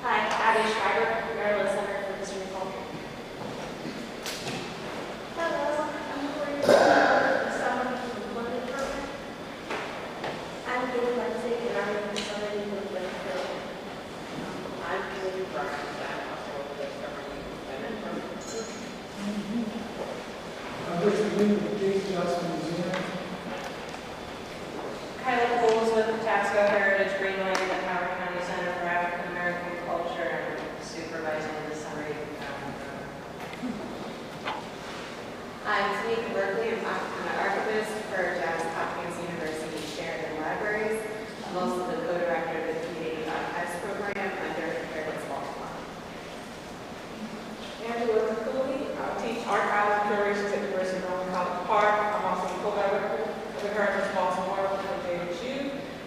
Hi, Abby Schreiber, Maryland Center for History and Culture. Hello, I'm Gloria Summer from the London program. I'm Gail Leipzig, and I'm in the Southern England program. I'm Julie Brian, and I'm also with the Southern England program. I'm Richard Greene with the Catonsville Museum. Kyla Coles with the Taxco Heritage Greenland at Howard County Center for African American Culture and supervising the summary of the I'm Tamika Berkeley. I'm an archivist for Johns Hopkins University Sheridan Libraries. I'm also the co-director of the Community Archives Program under Harriet Tubman. Angela Cooley. I teach archives and curations at the University of Northern College Park. I'm also the co-director of the Heritage Baltimore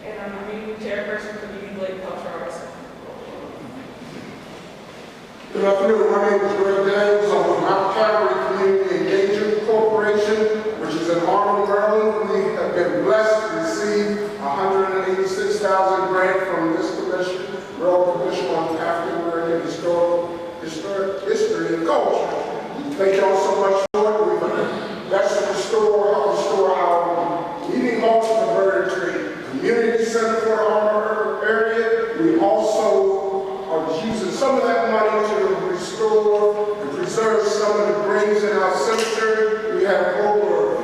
and I'm the meeting chairperson for the Oblate Cultural Arts. Good afternoon. My name is Reginald. I'm with Mount Calvary Community Engagement Corporation, which is in Harlem, Maryland. We have been blessed to receive $186,000 grant from this commission, Royal Commission on African American History and Culture. Thank you all so much for it. That's to help restore our meeting halls in the Bird Tree Community Center for our area. We also are using some of that money to restore and preserve some of the graves in our cemetery. We have over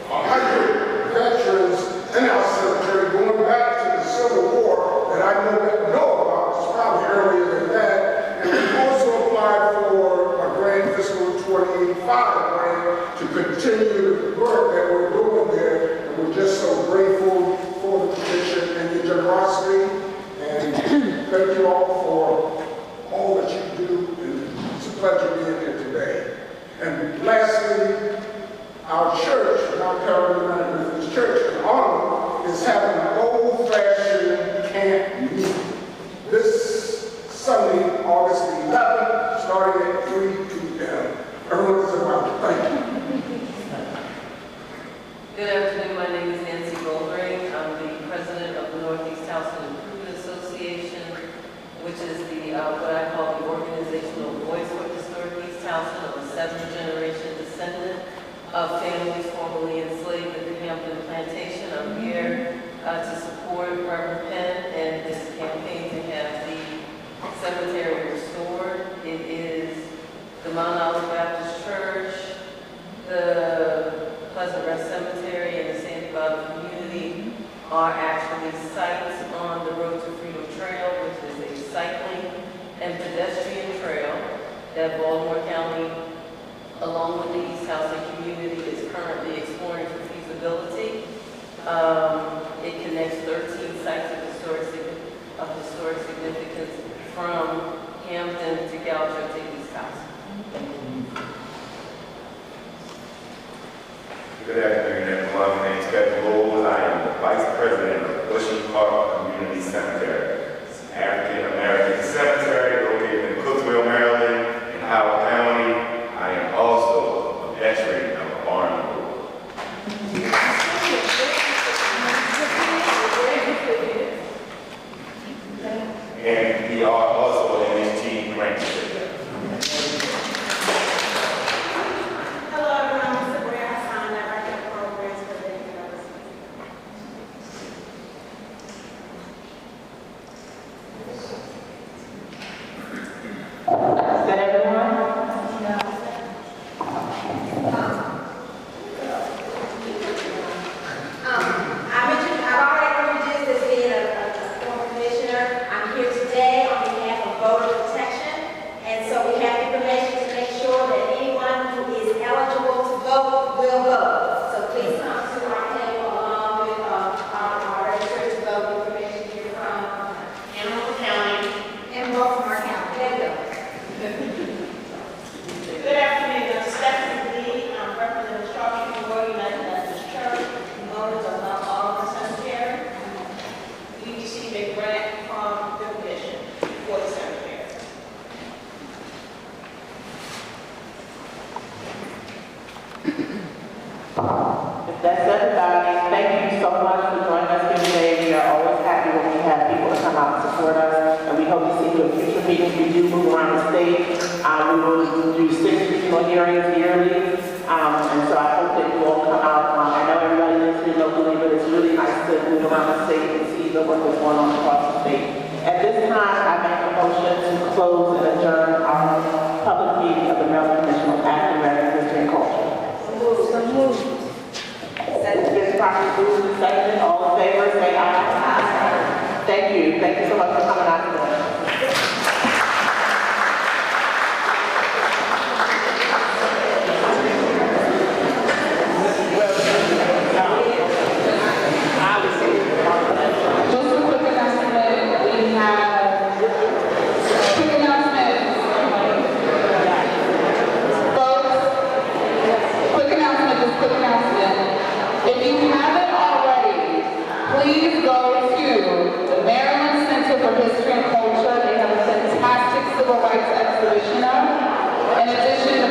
100 veterans in our cemetery going back to the Civil War that I know about. It's probably earlier than that. And we also applied for a grant, fiscal 2085 grant, to continue the work that we're doing there. And we're just so grateful for the commission and your generosity. And thank you all for all that you do. And it's a pleasure being here today. And lastly, our church, Mount Calvary Methodist Church in Arnold, is having an old-fashioned camp meeting this Sunday, August 11th, starting at 3 p.m. Everyone's about to thank you. Good afternoon. My name is Nancy Goldring. I'm the president of the Northeast House Improvement Association, which is the what I call the organizational voice for historic East Towson. I'm a 7th generation descendant of families formerly enslaved at the Hampton Plantation. I'm here to support Reverend Penn and his campaign to have the cemetery restored. It is the Mount Olive Baptist Church, the Pleasant Rest Cemetery, and the Sandy Bottom community are actually sites on the Road to Freedom Trail, which is a cycling and pedestrian trail that Baltimore County, along on the East Housing community is currently exploring for feasibility. It connects 13 sites of historic significance from Hampton to Goucher to East Housing. Good afternoon, everyone. My name is Gilboa. I am the Vice President of Bushy Park Community Cemetery. It's an African-American cemetery located in Cookeville, Maryland, in Howard County. I am also a veteran of a barn group. And we are also an MT grant recipient. Hello, everyone. I'm Sabrina Hassan, Director of Programs for the Banneker-Douglass Is that everyone? I've already introduced as being a former commissioner. I'm here today on behalf of voter protection, and so we have information to make sure that anyone who is eligible to vote will vote. So please come to our table along with our registered to vote information here from Hamilton County and Baltimore County. There you go. Good afternoon, I'm Stephanie Lee. I'm representing Charles Royal United Methodist Church, owners of Mount Oliver Cemetery. We received a grant from the commission for the cemetery. If that's everybody, thank you so much for joining us here today. We are always happy when we have people to come out and support us, and we hope to see you in future meetings. We do move around the state. We will do 6 regional hearings yearly, and so I hope that you all come out. I know everybody lives here locally, but it's really nice to move around the state and see the work that's going on across the state. At this time, I make a motion to close and adjourn our public meeting of the Maryland Commission on African American History and Culture. Been properly moved and seconded. All in favor, say aye. Thank you. Thank you so much for coming out today. Just a quick announcement, we have quick announcement. Folks, quick announcement. If you haven't already, please go to the Maryland Center for History and Culture. They have a fantastic civil rights exhibition up. In addition, the